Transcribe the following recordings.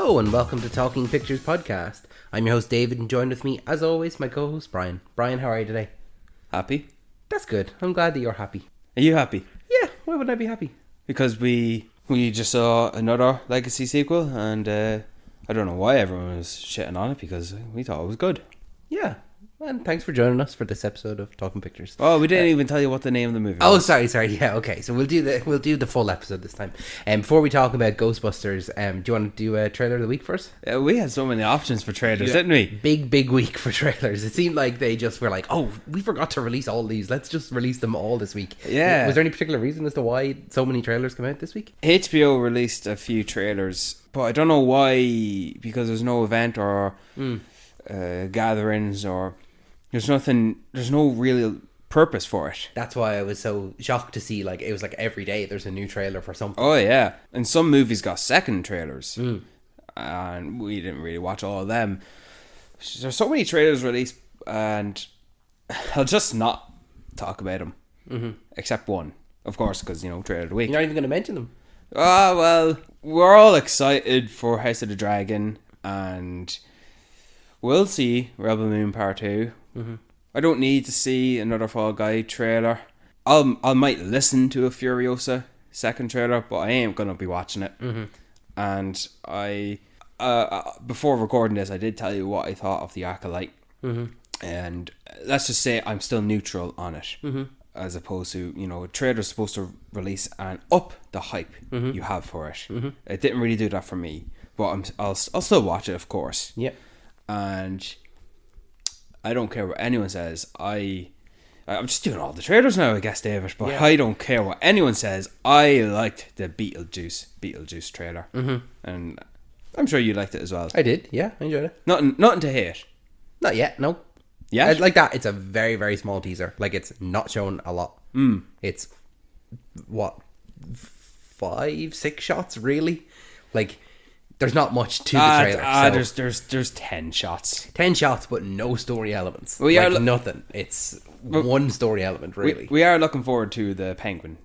Hello and welcome to Talking Pictures Podcast. I'm your host David and joined with me, as always, my co-host Brian. Brian, how are you today? Happy? That's good. I'm glad that you're happy. Are you happy? Yeah, why wouldn't I be happy? Because we just saw another Legacy sequel, and I don't know why everyone was shitting on it, because we thought it was good. Yeah, and thanks for joining us for this episode of Talking Pictures. Oh, we didn't even tell you what the name of the movie Oh, was. sorry. Yeah, okay. So we'll do the full episode this time. Before we talk about Ghostbusters, do you want to do a trailer of the week first? We had so many options for trailers, didn't we? Big week for trailers. It seemed like they just were like, oh, we forgot to release all these. Let's just release them all this week. Yeah. Was there any particular reason as to why so many trailers come out this week? HBO released a few trailers, but I don't know why, because there's no event or gatherings, or there's no real purpose for it. That's why I was so shocked to see, like, it was like every day there's a new trailer for something. Oh yeah, and some movies got second trailers, and we didn't really watch all of them. There's so many trailers released, and I'll just not talk about them, except one, of course, because trailer of the week. You're not even going to mention them. Ah, well, we're all excited for House of the Dragon, and we'll see Rebel Moon Part 2. I don't need to see another Fall Guy trailer. I might listen to a Furiosa second trailer, but I ain't gonna be watching it. And I before recording this, I did tell you what I thought of the Acolyte, and let's just say I'm still neutral on it, as opposed to a trailer's supposed to release and up the hype you have for it. It didn't really do that for me, but I'll still watch it, of course. Yeah, and I don't care what anyone says. I'm just doing all the trailers now, I guess, David. But yeah. I don't care what anyone says. I liked the Beetlejuice trailer, and I'm sure you liked it as well. I did. Yeah, I enjoyed it. Nothing to hate. Not yet. No. Yeah, like that. It's a very, very small teaser. Like, it's not showing a lot. It's what, 5-6 shots, really? Like, there's not much to the trailer. There's 10 shots. 10 shots, but no story elements. Nothing. It's one story element, really. We are looking forward to the Penguin.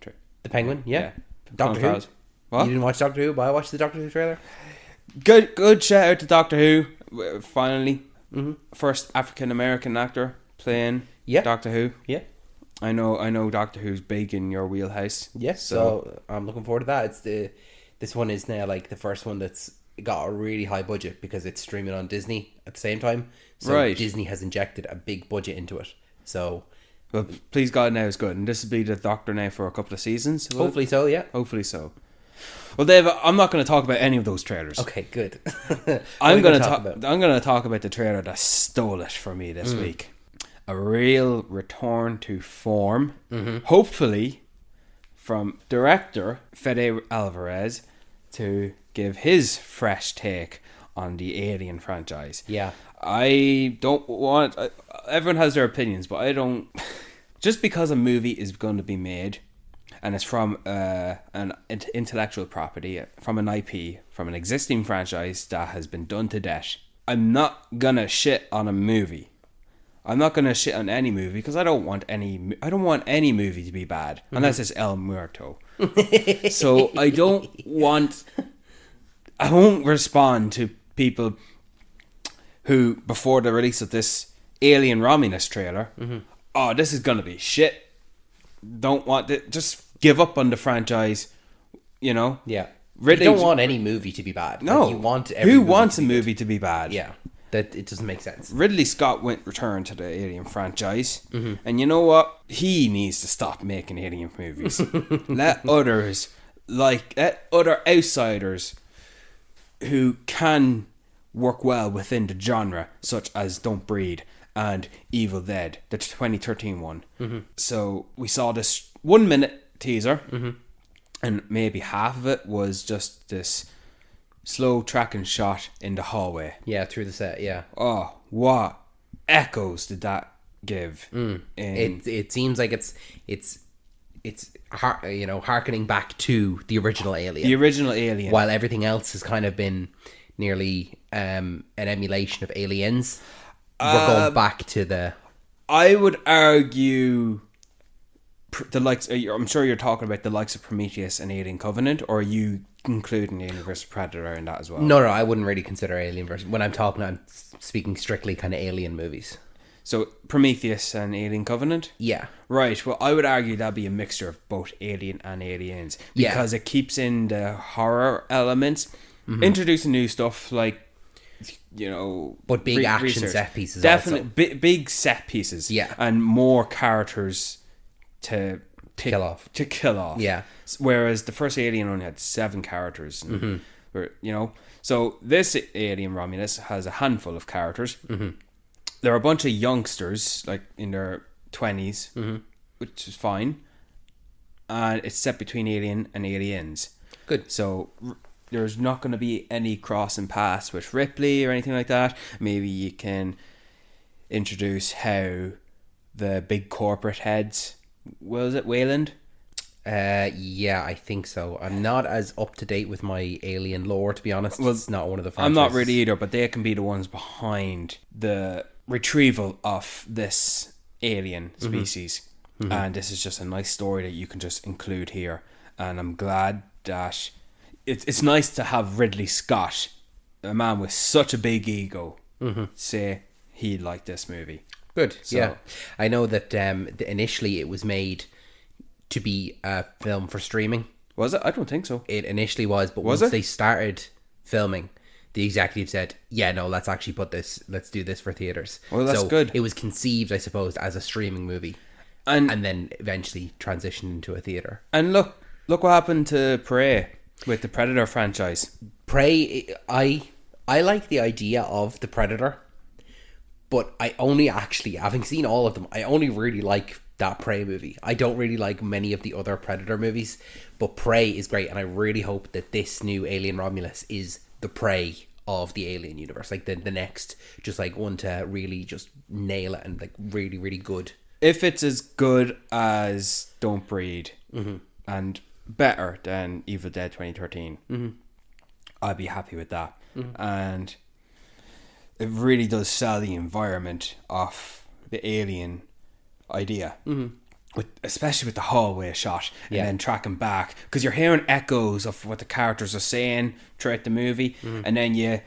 The Penguin, yeah. Doctor Who. What? You didn't watch Doctor Who, but I watched the Doctor Who trailer. Good shout out to Doctor Who. Finally, first African American actor playing Doctor Who. Yeah. I know Doctor Who's big in your wheelhouse. Yes, so I'm looking forward to that. This one is now like the first one that's got a really high budget because it's streaming on Disney at the same time. So right. Disney has injected a big budget into it. So, well, please God, now it's good, and this will be the Doctor now for a couple of seasons. Hopefully so, yeah. Hopefully so. Well, Dave, I'm not going to talk about any of those trailers. Okay, good. I'm going to talk about the trailer that stole it for me this week. A real return to form, hopefully, from director Fede Alvarez to give his fresh take on the Alien franchise. Yeah. I don't want... everyone has their opinions, but I don't... Just because a movie is going to be made, and it's from an intellectual property, from an IP, from an existing franchise that has been done to death, I'm not going to shit on a movie. I'm not going to shit on any movie, because I don't want any movie to be bad, unless it's El Muerto. So I won't respond to people who, before the release of this Alien Romulus trailer, oh, this is going to be shit. Don't want it. Just give up on the franchise, Yeah. Ridley, you don't want any movie to be bad. No. Like, you want who wants a movie to be bad? Yeah. That it doesn't make sense. Ridley Scott went return to the Alien franchise, and you know what? He needs to stop making Alien movies. Let other outsiders who can work well within the genre, such as Don't Breathe and Evil Dead, the 2013 one. So we saw this 1-minute teaser, and maybe half of it was just this slow tracking shot in the hallway. Yeah, through the set, yeah. Oh, what echoes did that give? It seems like it's harkening back to the original Alien. The original Alien. While everything else has kind of been nearly an emulation of Aliens. We're going back to the... I would argue the likes... I'm sure you're talking about the likes of Prometheus and Alien Covenant, or are you including Alien vs Predator in that as well. No, I wouldn't really consider Alien versus. When I'm talking, I'm speaking strictly kind of Alien movies. So Prometheus and Alien Covenant? Yeah. Right, well, I would argue that'd be a mixture of both Alien and Aliens. Because it keeps in the horror elements, introducing new stuff like, you know... But big action set pieces Definitely, big set pieces. Yeah. And more characters to kill off. Yeah. Whereas the first Alien only had 7 characters. And, you know, so this Alien Romulus has a handful of characters. There are a bunch of youngsters, like in their 20s, which is fine. And it's set between Alien and Aliens. Good. So there's not going to be any crossing paths with Ripley or anything like that. Maybe you can introduce how the big corporate heads, was it Wayland? Yeah, I think so. I'm not as up to date with my Alien lore, to be honest. Well, it's not one of the franchises. I'm not really either, but they can be the ones behind the retrieval of this alien species. And this is just a nice story that you can just include here. And I'm glad that it's nice to have Ridley Scott, a man with such a big ego, say he'd like this movie. Good. So, yeah, I know that initially it was made to be a film for streaming. Was it? I don't think so. It initially was, but once they started filming, the executive said, yeah, no, let's do this for theaters. Well, that's good. It was conceived, I suppose, as a streaming movie, and then eventually transitioned into a theater. And look what happened to Prey with the Predator franchise. Prey, I like the idea of the Predator, but I only actually, having seen all of them, I only really like that Prey movie. I don't really like many of the other Predator movies, but Prey is great, and I really hope that this new Alien Romulus is the Prey of the Alien universe, like the next, just like one to really just nail it and like really, really good. If it's as good as Don't Breed and better than Evil Dead 2013, I'd be happy with that. And it really does sell the environment of the Alien idea, especially with the hallway shot and then tracking back, because you're hearing echoes of what the characters are saying throughout the movie, and then you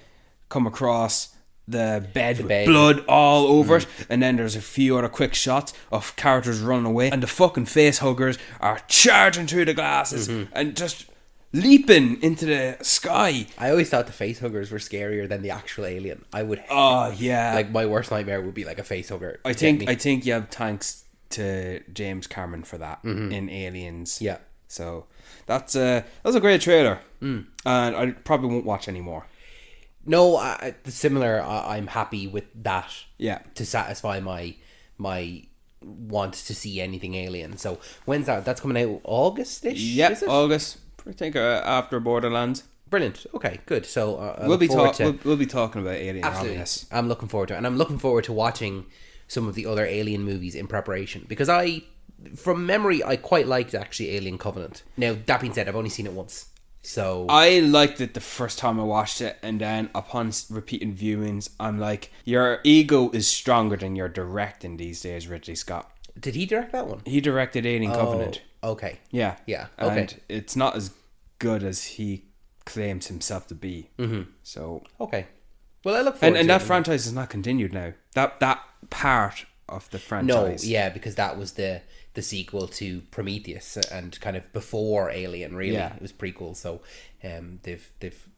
come across the bed with blood all over it, and then there's a few other quick shots of characters running away, and the fucking face huggers are charging through the glasses and just leaping into the sky. I always thought the face huggers were scarier than the actual alien. I would like my worst nightmare would be like a face hugger. I think you have thanks to James Cameron for that in Aliens. Yeah. So that's a great trailer. And I probably won't watch anymore. No, similar. I'm happy with that. Yeah. To satisfy my want to see anything alien. So when's that? That's coming out August-ish? Yeah, August. I think after Borderlands. Brilliant. Okay, good. So we'll be talking about Alien. Absolutely. I'm looking forward to it, and I'm looking forward to watching some of the other Alien movies in preparation, because from memory, I quite liked actually Alien Covenant. Now that being said, I've only seen it once. So I liked it the first time I watched it, and then upon repeating viewings, I'm like, your ego is stronger than your directing these days, Ridley Scott. Did he direct that one? He directed Alien Covenant. Okay. Yeah. Yeah. Okay. And it's not as good as he claims himself to be. So okay. Well, I look forward to it. And that franchise is not continued now. That part of the franchise. No, yeah, because that was the sequel to Prometheus and kind of before Alien, really. Yeah. It was prequel, so they've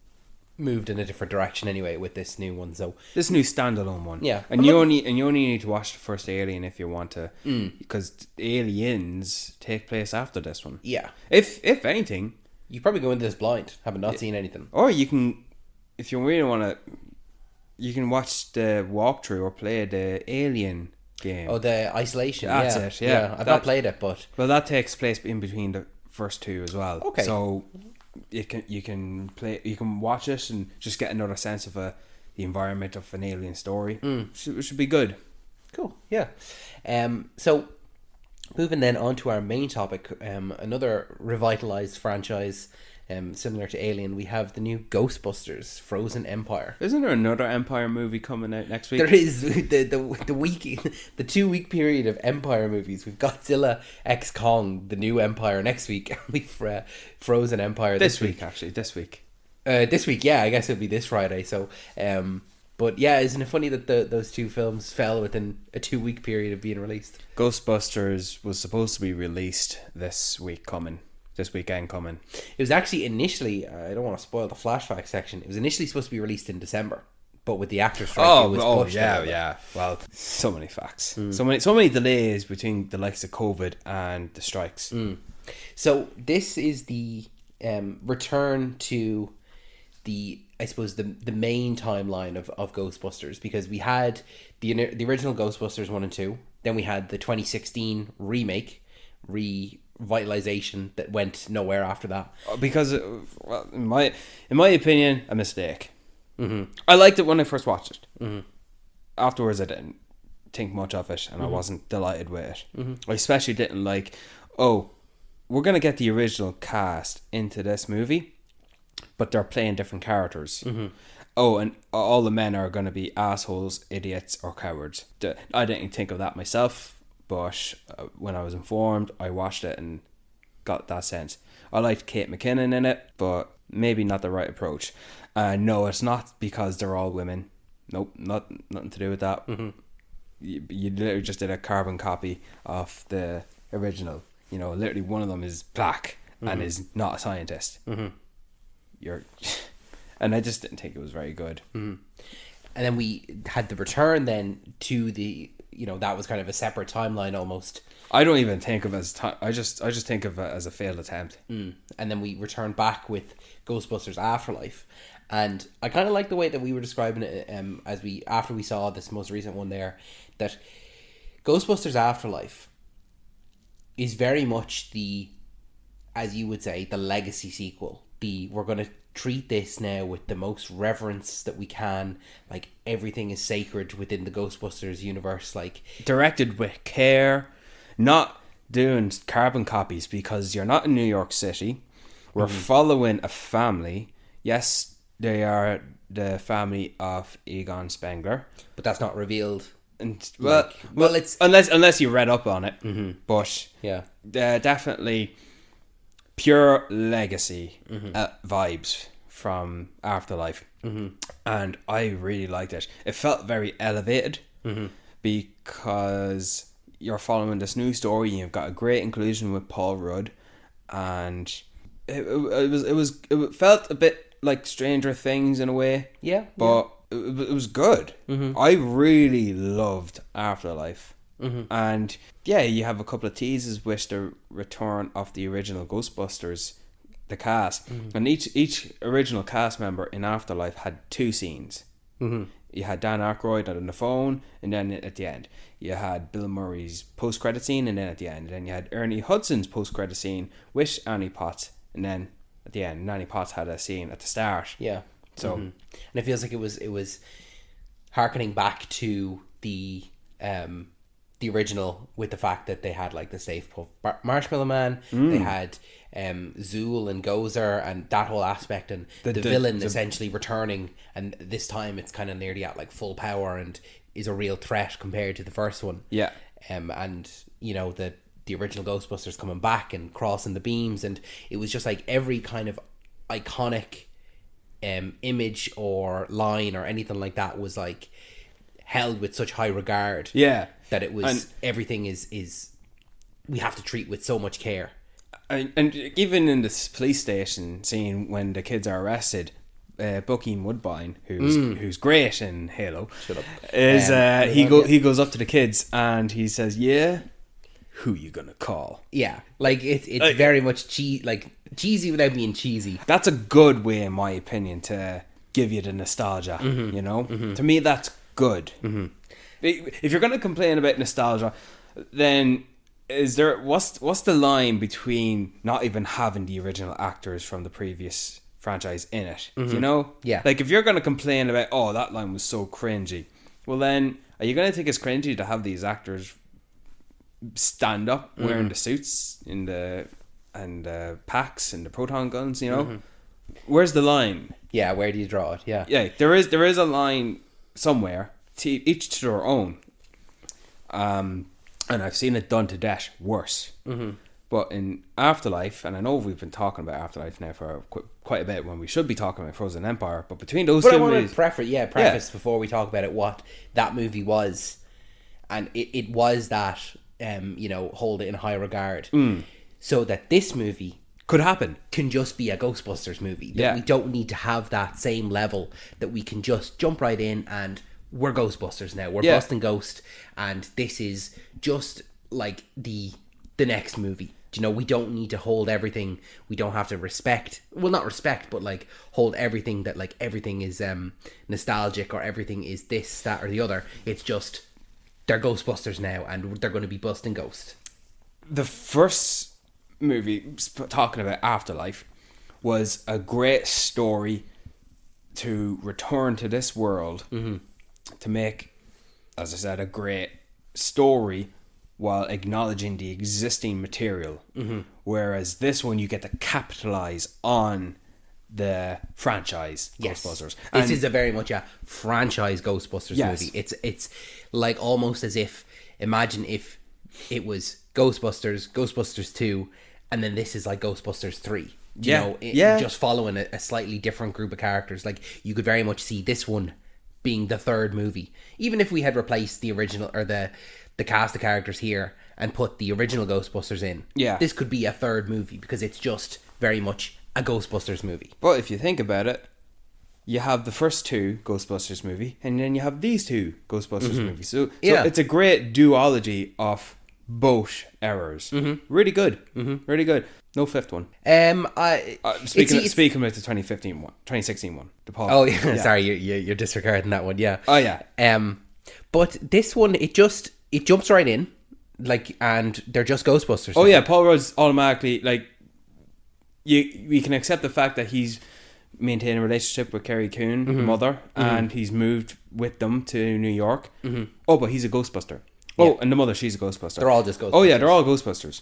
moved in a different direction anyway with this new one. So this new standalone one. Yeah. And you only need to watch the first Alien if you want to, because Aliens take place after this one. Yeah. If anything, you probably go into this blind, having not seen anything. Or you can, if you really want to, you can watch the walkthrough or play the Alien game. Oh, the Isolation. That's it. Yeah. I've not played it, but that takes place in between the first two as well. Okay. So you can watch it and just get another sense of the environment of an alien story. It should be good. Cool. Yeah. So moving then on to our main topic, another revitalized franchise, similar to Alien, we have the new Ghostbusters: Frozen Empire. Isn't there another Empire movie coming out next week? There is the 2 week period of Empire movies. We've Godzilla x Kong, the new Empire next week, and we've Frozen Empire this week. Actually, this week. This week, yeah, I guess it'll be this Friday. So, but yeah, isn't it funny that those two films fell within a 2 week period of being released? Ghostbusters was supposed to be released this weekend coming. It was actually initially, I don't want to spoil the flashback section, it was initially supposed to be released in December, but with the actor strike, it was pushed. Yeah. Well, so many facts, so many delays between the likes of COVID and the strikes. So this is the return to I suppose the main timeline of Ghostbusters, because we had the original Ghostbusters 1 and 2, then we had the 2016 remake, revitalization that went nowhere after that. Because, well, in my opinion, a mistake. I liked it when I first watched it. Afterwards, I didn't think much of it, and I wasn't delighted with it. I especially didn't like, we're going to get the original cast into this movie, but they're playing different characters. And all the men are going to be assholes, idiots, or cowards. I didn't think of that myself, but when I was informed, I watched it and got that sense. I liked Kate McKinnon in it, but maybe not the right approach. No, it's not because they're all women. Nope, nothing to do with that. You literally just did a carbon copy of the original. You know, literally one of them is black and is not a scientist. And I just didn't think it was very good. And then we had the return then to the, that was kind of a separate timeline almost. I don't even think of it as I just think of it as a failed attempt. And then we returned back with Ghostbusters Afterlife, and I kind of like the way that we were describing it after we saw this most recent one there, that Ghostbusters Afterlife is very much as you would say, the legacy sequel. We're going to treat this now with the most reverence that we can. Like, everything is sacred within the Ghostbusters universe. Like, directed with care, not doing carbon copies, because you're not in New York City. We're following a family. Yes, they are the family of Egon Spengler, but that's not revealed. And it's unless you read up on it. But yeah, definitely pure legacy vibes from Afterlife. And I really liked it. It felt very elevated because you're following this new story. You've got a great inclusion with Paul Rudd, and it felt a bit like Stranger Things in a way. Yeah, but it was good. I really loved Afterlife. And yeah, you have a couple of teases with the return of the original Ghostbusters, the cast, and each original cast member in Afterlife had 2 scenes. You had Dan Aykroyd on the phone, and then at the end you had Bill Murray's post-credit scene, and then at the end, and then you had Ernie Hudson's post-credit scene with Annie Potts, and then at the end, Annie Potts had a scene at the start. Yeah. So, and it feels like it was harkening back to the original, with the fact that they had like the Safe Puff Marshmallow Man, they had Zool and Gozer, and that whole aspect, and the villain essentially returning, and this time it's kind of nearly at like full power and is a real threat compared to the first one. Yeah. And the original Ghostbusters coming back and crossing the beams, and it was just like every kind of iconic image or line or anything like that was like held with such high regard. Yeah. That it was, everything is we have to treat with so much care. And even in this police station scene when the kids are arrested, Bucky Woodbine, who's great in Halo, is he goes up to the kids and he says, "Yeah, who you gonna call?" Yeah, like it's very much cheesy without being cheesy. That's a good way, in my opinion, to give you the nostalgia. To me, that's good. If you're gonna complain about nostalgia, then what's the line between not even having the original actors from the previous franchise in it? Yeah. Like, if you're gonna complain about, that line was so cringy, well then, are you gonna think it's cringy to have these actors stand up wearing the suits in the packs and the proton guns, you know. Where's the line? Yeah, where do you draw it? Yeah. Yeah, there is a line somewhere, each to their own. And I've seen it done to death worse. But in Afterlife, and I know we've been talking about Afterlife now for quite a bit when we should be talking about Frozen Empire, but between those two movies... But I want to preface before we talk about it what that movie was. And it was that, hold it in high regard. So that this movie... could happen. Can just be a Ghostbusters movie. That we don't need to have that same level. That we can just jump right in and we're Ghostbusters now. We're busting Ghost. And this is just like the next movie. We don't need to hold everything. We don't have to respect. Well, not respect, but like hold everything that like everything is nostalgic or everything is this, that, or the other. It's just they're Ghostbusters now, and they're going to be busting Ghost. The first movie, talking about Afterlife, was a great story to return to this world to make, as I said, a great story while acknowledging the existing material. Whereas this one, you get to capitalize on the franchise Ghostbusters. This is a very much a franchise Ghostbusters movie. It's like almost as if, imagine if it was Ghostbusters 2, and then this is like Ghostbusters 3. Just following a slightly different group of characters. Like, you could very much see this one being the third movie. Even if we had replaced the original, or the cast of characters here, and put the original Ghostbusters in. This could be a third movie, because it's just very much a Ghostbusters movie. But if you think about it, you have the first two Ghostbusters movie, and then you have these two Ghostbusters movies. So it's a great duology of both eras. Really good. Really good. No fifth one. Speaking about the 2016 one. The Paul. Oh yeah, sorry, you're disregarding that one. Yeah. Oh yeah. But this one, it jumps right in, like, and they're just Ghostbusters. Oh yeah, Paul Rudd's automatically like. We can accept the fact that he's maintained a relationship with Carrie Coon, the mother, and he's moved with them to New York. Oh, but he's a Ghostbuster. Oh, and the mother, she's a Ghostbuster. They're all just Ghostbusters. Oh yeah, they're all Ghostbusters.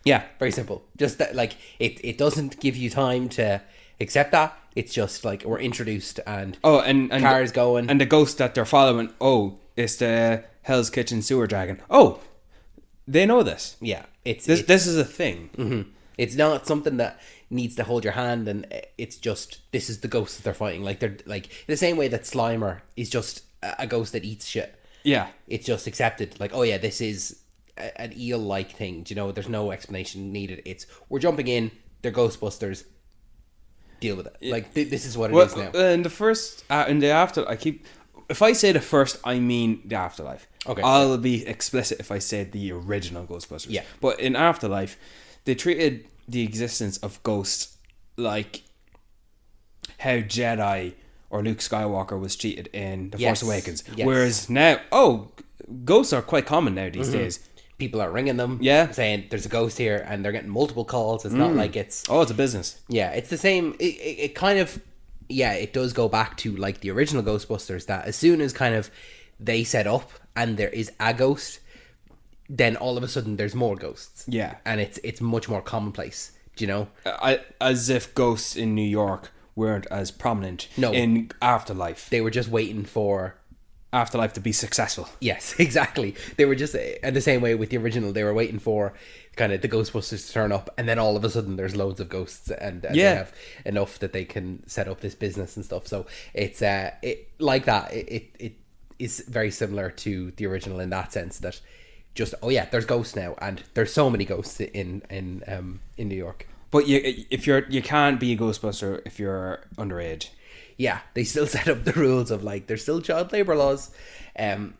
Yeah, very simple. Just that, like, it doesn't give you time to accept that. It's just like we're introduced, and cars going, and the ghost that they're following. Oh, it's the Hell's Kitchen sewer dragon. Oh, they know this. Yeah, this is a thing. It's not something that needs to hold your hand, and it's just, this is the ghost that they're fighting. Like, they're like the same way that Slimer is just a ghost that eats shit. Yeah, it's just accepted. Like, oh yeah, this is an eel-like thing. There's no explanation needed. It's, we're jumping in. They're Ghostbusters. Deal with it. Like, this is what it is now. In the first, in the after, if I say the first, I mean the Afterlife. Okay, I'll be explicit if I say the original Ghostbusters. Yeah, but in Afterlife, they treated the existence of ghosts like how Jedi or Luke Skywalker was treated in The Force Awakens. Yes. Whereas now, ghosts are quite common now these days. People are ringing them, saying there's a ghost here, and they're getting multiple calls. It's not like it's... Oh, it's a business. Yeah, it's the same. It kind of... Yeah, it does go back to like the original Ghostbusters, that as soon as kind of they set up and there is a ghost, then all of a sudden there's more ghosts. Yeah. And it's much more commonplace, as if ghosts in New York weren't as prominent in Afterlife. They were just waiting for Afterlife to be successful. Yes, exactly. They were just, in the same way with the original, they were waiting for kind of the Ghostbusters to turn up, and then all of a sudden there's loads of ghosts, and they have enough that they can set up this business and stuff. So it's like that. It is very similar to the original in that sense, that just, there's ghosts now, and there's so many ghosts in New York. But you can't be a Ghostbuster if you're underage. Yeah, they still set up the rules of like, there's still child labor laws.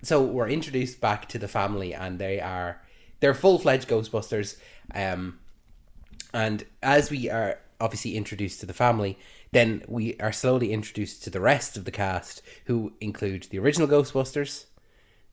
So we're introduced back to the family, and they're full-fledged Ghostbusters. And as we are obviously introduced to the family, then we are slowly introduced to the rest of the cast, who include the original Ghostbusters,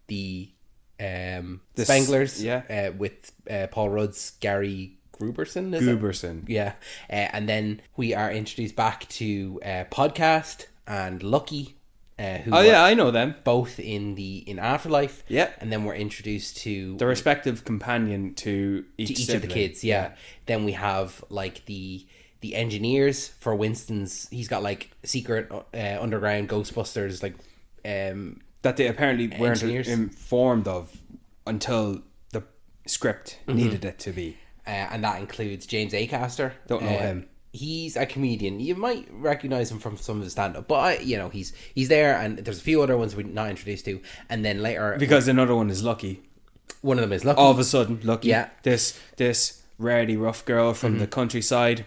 the Spanglers, with Paul Rudd's Gary Gruberson. Yeah. And then we are introduced back to Podcast and Lucky, who I know them. both in Afterlife. Yeah. And then we're introduced to The respective companion to each of the kids. Yeah. Then we have like the engineers for Winston's. He's got like secret underground Ghostbusters like that they apparently weren't engineers. informed of until the script needed it to be. And that includes James Acaster. Don't know him. He's a comedian. You might recognize him from some of his stand-up, but he's there. And there's a few other ones we're not introduced to. And then later, because another one is Lucky. One of them is Lucky. All of a sudden, Lucky. Yeah. This rarely rough girl from the countryside.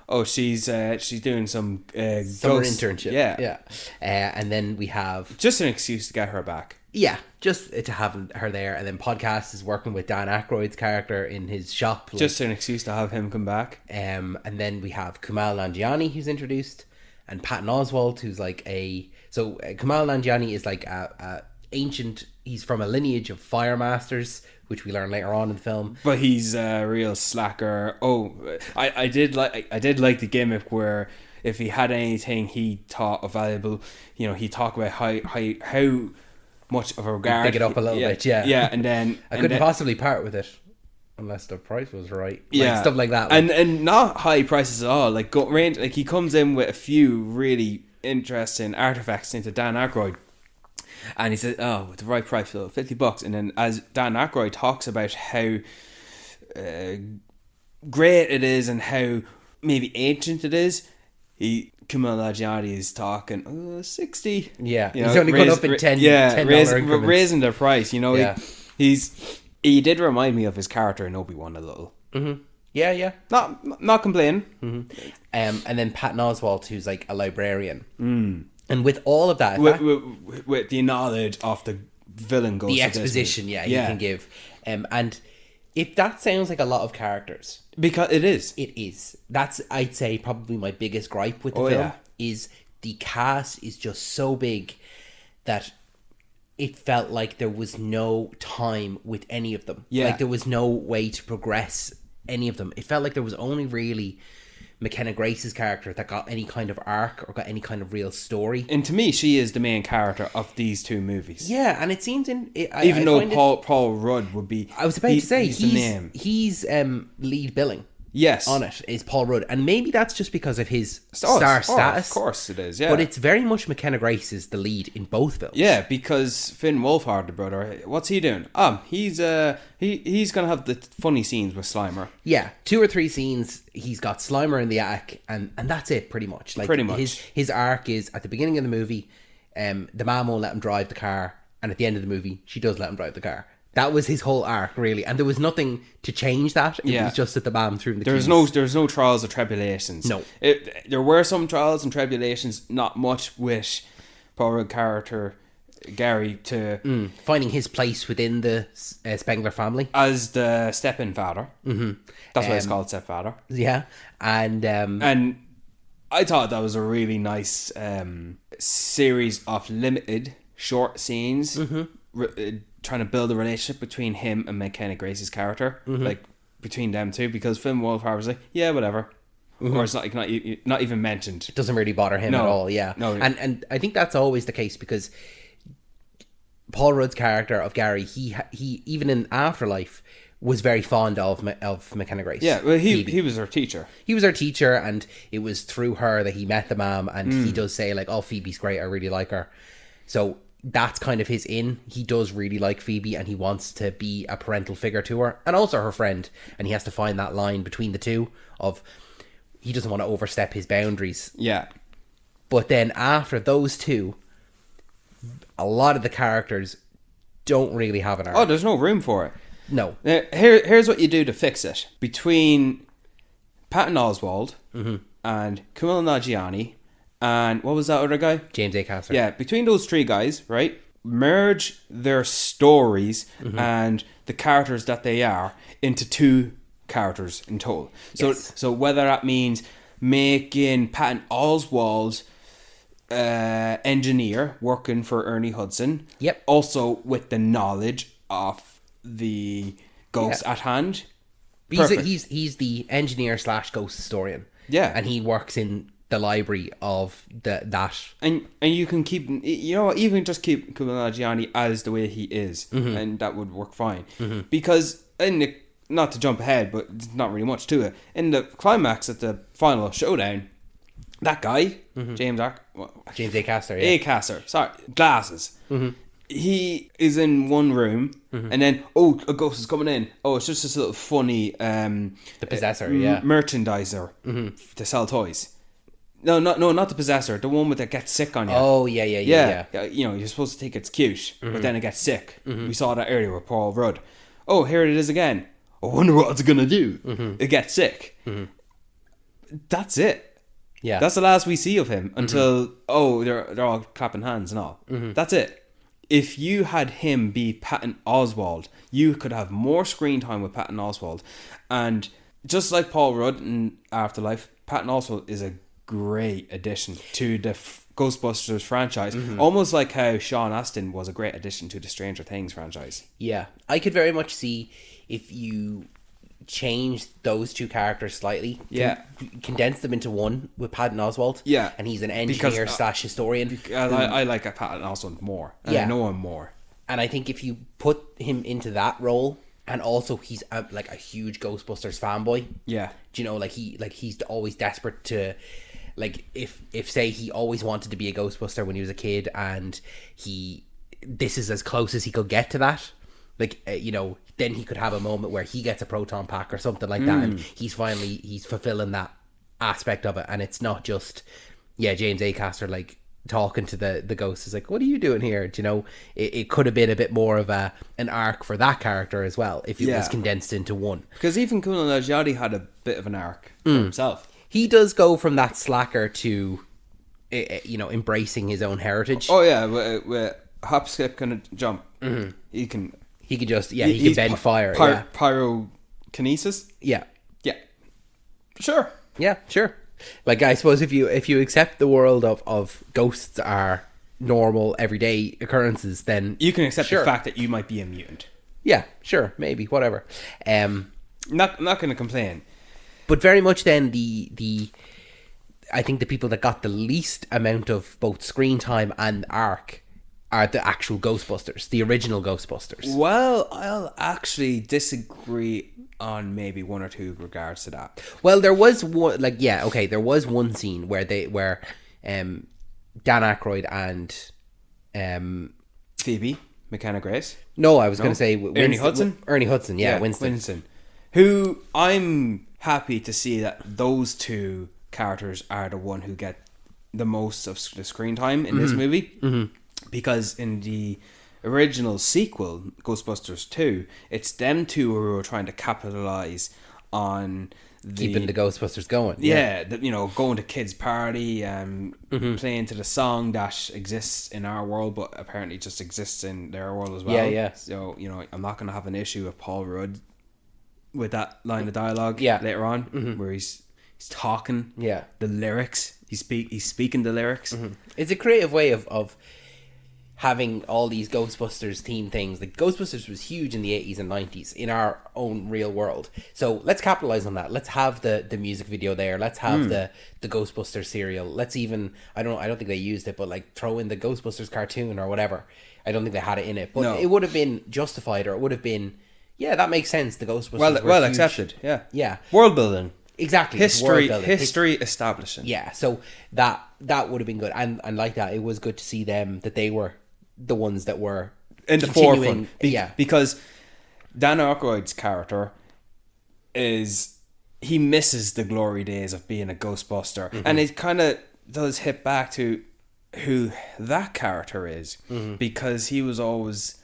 Oh, she's doing some summer internship. Yeah. And then we have just an excuse to get her back. Yeah, just to have her there. And then Podcast is working with Dan Aykroyd's character in his shop. Just an excuse to have him come back. And then we have Kumail Nanjiani, who's introduced, and Patton Oswalt, who's like Kumail Nanjiani is like a ancient. He's from a lineage of fire masters, which we learn later on in the film. But he's a real slacker. Oh, I did like the gimmick where if he had anything he thought valuable, he'd talk about how much of a regard. Pick it up a little bit, yeah. Yeah, and then I couldn't possibly part with it unless the price was right. Yeah, stuff like that. And not high prices at all. Like range, like he comes in with a few really interesting artifacts into Dan Aykroyd. And he says, "Oh, with the right price, so $50." And then, as Dan Aykroyd talks about how great it is and how maybe ancient it is, Kumail Nanjiani is talking 60. Yeah, he's only gone up in $10 raising the price. Yeah. He did remind me of his character in Obi-Wan a little. Mm-hmm. Yeah. Not complaining. Mm-hmm. And then Patton Oswalt, who's like a librarian. And with all of that, with the knowledge of the villain, the exposition, he can give, and if that sounds like a lot of characters, because it is. That's, I'd say, probably my biggest gripe with the film is the cast is just so big that it felt like there was no time with any of them. Yeah, like there was no way to progress any of them. It felt like there was only really Mckenna Grace's character that got any kind of arc or got any kind of real story. And to me, she is the main character of these two movies. Yeah, and it seems even though Paul Rudd would be, I was about to say he's the name. He's lead billing. Yes, on it is Paul Rudd, and maybe that's just because of his star status. Of course it is, yeah. But it's very much Mckenna Grace is the lead in both films. Yeah, because Finn Wolfhard, the brother, what's he doing? He's gonna have the funny scenes with Slimer. Yeah, 2 or 3 scenes. He's got Slimer in the attic, and that's it, pretty much. Like pretty much. His arc is at the beginning of the movie, the mom won't let him drive the car, and at the end of the movie, she does let him drive the car. That was his whole arc, really, and there was nothing to change that. It was just that the mom threw him the keys. There's no trials or tribulations. No, there were some trials and tribulations, not much with Paul Rudd character Gary to finding his place within the Spengler family as the step-in father. Mm-hmm. That's why it's called stepfather. Yeah, and I thought that was a really nice series of limited short scenes. Mm-hmm. Trying to build a relationship between him and Mckenna Grace's character, like between them two, because Finn Wolfhard was like, yeah, whatever, or it's not even mentioned. It doesn't really bother him at all. Yeah, no, and I think that's always the case because Paul Rudd's character of Gary, he even in Afterlife was very fond of Mckenna Grace. Yeah, well, he was her teacher. He was her teacher, and it was through her that he met the mom. And he does say like, "Oh, Phoebe's great. I really like her." So that's kind of his in. He does really like Phoebe, and he wants to be a parental figure to her, and also her friend. And he has to find that line between the two of he doesn't want to overstep his boundaries. Yeah. But then after those two, a lot of the characters don't really have an arc. Oh, there's no room for it. No. Here's what you do to fix it. Between Patton Oswalt and Kumail Nanjiani and what was that other guy? James Acaster. Yeah, between those 3 guys, right? Merge their stories and the characters that they are into 2 characters in total. So whether that means making Patton Oswalt engineer working for Ernie Hudson. Yep. Also with the knowledge of the ghost at hand. He's the engineer / ghost historian. Yeah. And he works in the library of that. And you can keep, even just keep Kumail Nanjiani as the way he is, and that would work fine. Because not to jump ahead, but there's not really much to it. In the climax at the final showdown, that guy, James Acaster, yeah. Acaster, sorry, glasses. He is in one room, and then a ghost is coming in. Oh, it's just this little funny the possessor, merchandiser to sell toys. No, not the possessor. The one that gets sick on you. Oh, yeah. You're supposed to think it's cute, but then it gets sick. We saw that earlier with Paul Rudd. Oh, here it is again. I wonder what it's gonna do. It gets sick. That's it. Yeah, that's the last we see of him until they're all clapping hands and all. That's it. If you had him be Patton Oswalt, you could have more screen time with Patton Oswalt. And just like Paul Rudd in Afterlife, Patton Oswalt is a great addition to the Ghostbusters franchise. Almost like how Sean Astin was a great addition to the Stranger Things franchise. Yeah, I could very much see if you change those two characters slightly, condense them into one with Patton Oswalt, and he's an engineer slash historian. I like Patton Oswalt more, and I know him more. And I think if you put him into that role, and also he's like a huge Ghostbusters fanboy, do you know, he's always desperate to, like, if say he always wanted to be a Ghostbuster when he was a kid, and this is as close as he could get to that. Like, then he could have a moment where he gets a proton pack or something like that, and he's fulfilling that aspect of it, and it's not just James Acaster like talking to the ghost is like, what are you doing here? Do you know, it could have been a bit more of an arc for that character as well if it was condensed into one. Because even Kumail Nanjiani had a bit of an arc for himself. He does go from that slacker to embracing his own heritage. Oh yeah, with hop, skip, kind of jump. He can just he can bend fire. Pyrokinesis. Yeah. Sure. Yeah, sure. Like, I suppose if you accept the world of ghosts are normal everyday occurrences, then you can accept the fact that you might be a mutant. Yeah, sure, maybe, whatever. Not going to complain. But very much then the I think the people that got the least amount of both screen time and arc are the actual Ghostbusters, the original Ghostbusters. Well, I'll actually disagree on maybe one or two regards to that. Well, there was one, there was one scene where Dan Aykroyd and Phoebe, Mckenna Grace. No, I was going to say Ernie Hudson. Ernie Hudson, Winston. Who I'm happy to see that those two characters are the one who get the most of the screen time in this movie. Because in the original sequel, Ghostbusters 2, it's them two who are trying to capitalize on keeping the Ghostbusters going. Going to kids' party, playing to the song that exists in our world, but apparently just exists in their world as well. Yeah. So, I'm not going to have an issue with Paul Rudd with that line of dialogue later on, where he's talking the lyrics. He's speaking the lyrics. It's a creative way of having all these Ghostbusters theme things. Like, Ghostbusters was huge in the 80s and 90s in our own real world. So let's capitalize on that. Let's have the music video there. Let's have the Ghostbusters cereal. Let's even, I don't think they used it, but like throw in the Ghostbusters cartoon or whatever. I don't think they had it in it, but it would have been justified, or it would have been, that makes sense. The Ghostbusters well accepted. Yeah. World building. Exactly. History establishing. Yeah. So that would have been good. And like that, it was good to see them, that they were the ones that were in the forefront. Because Dan Aykroyd's character he misses the glory days of being a Ghostbuster. And it kind of does hit back to who that character is, because he was always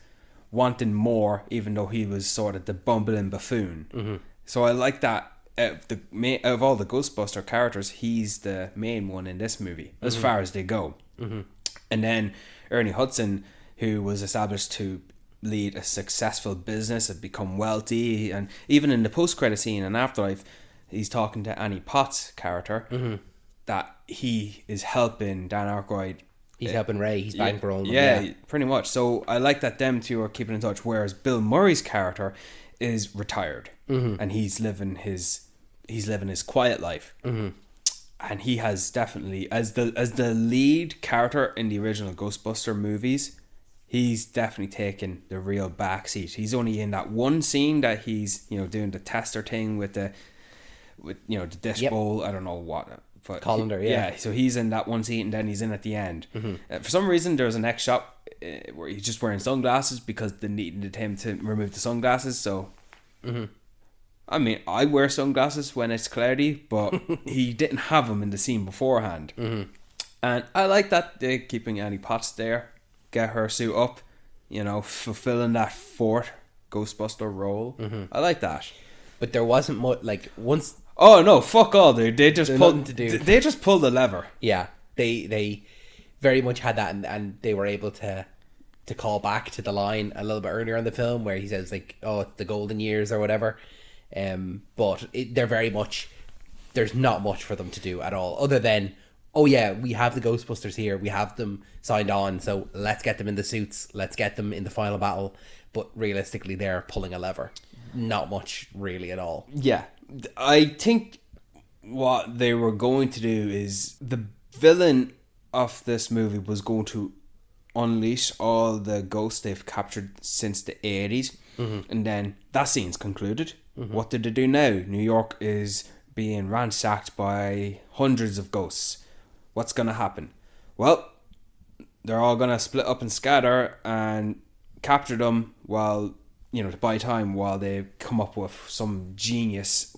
wanting more, even though he was sort of the bumbling buffoon. So I like that. Of all the Ghostbuster characters, he's the main one in this movie, as far as they go. And then Ernie Hudson, who was established to lead a successful business and become wealthy, and even in the post-credit scene in Afterlife, he's talking to Annie Potts' character, that he is helping Dan Aykroyd. He's helping Ray. He's bankrolling him. Yeah, pretty much. So I like that them two are keeping in touch, whereas Bill Murray's character is retired, and he's living his quiet life. and he has definitely, as the lead character in the original Ghostbuster movies, he's definitely taken the real backseat. He's only in that one scene that he's, doing the tester thing with the dish bowl. I don't know what. But colander, yeah. So he's in that one scene, and then he's in at the end. For some reason, there's a next shot where he's just wearing sunglasses because they needed him to remove the sunglasses. So, I mean, I wear sunglasses when it's cloudy, but he didn't have them in the scene beforehand. And I like that they're keeping Annie Potts there. Get her suit up, fulfilling that fourth Ghostbuster role. I like that. But there wasn't much, once... Oh, no, fuck all, dude. They just pulled the lever. Yeah, they very much had that, and they were able to call back to the line a little bit earlier in the film where he says, it's the golden years or whatever. But they're very much... There's not much for them to do at all, other than... Oh yeah, we have the Ghostbusters here. We have them signed on, so let's get them in the suits. Let's get them in the final battle. But realistically, they're pulling a lever. Not much, really, at all. Yeah. I think what they were going to do is the villain of this movie was going to unleash all the ghosts they've captured since the 80s. And then that scene's concluded. What did they do now? New York is being ransacked by hundreds of ghosts. What's going to happen? Well, they're all going to split up and scatter and capture them while, to buy time while they come up with some genius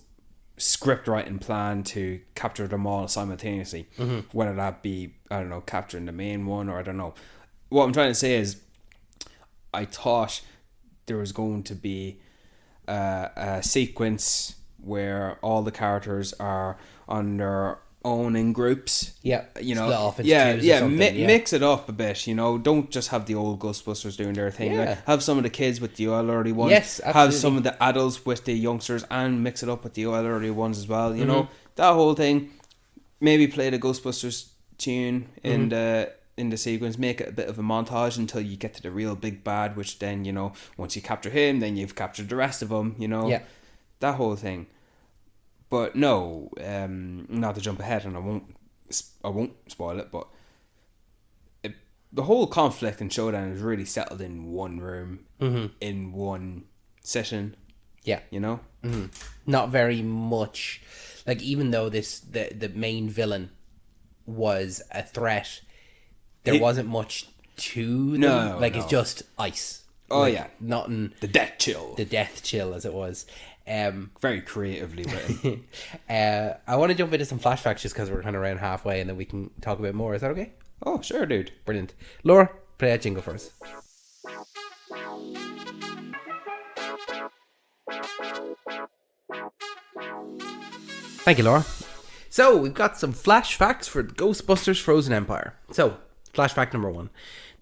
script writing plan to capture them all simultaneously. Whether that be, I don't know, capturing the main one, or I don't know. What I'm trying to say is, I thought there was going to be a sequence where all the characters are on their own in groups. Yeah, split off into mix it up a bit. Don't just have the old Ghostbusters doing their thing. Yeah. Have some of the kids with the elderly ones. Yes, absolutely. Have some of the adults with the youngsters, and mix it up with the elderly ones as well. That whole thing. Maybe play the Ghostbusters tune in the sequence. Make it a bit of a montage until you get to the real big bad, which then once you capture him, then you've captured the rest of them. That whole thing. But no, not to jump ahead, and I won't spoil it, but the whole conflict and showdown is really settled in one room, in one session. Yeah. Not very much. Even though the main villain was a threat, there wasn't much to them. No. It's just ice. Oh, yeah. Nothing. The death chill. The death chill, as it was. Very creatively written. I want to jump into some flashbacks just because we're kind of around halfway, and then we can talk a bit more. Is that okay? Oh, sure, dude. Brilliant. Laura, play that jingle for us. Thank you, Laura. So, we've got some flash facts for Ghostbusters Frozen Empire. So, flash fact number 1.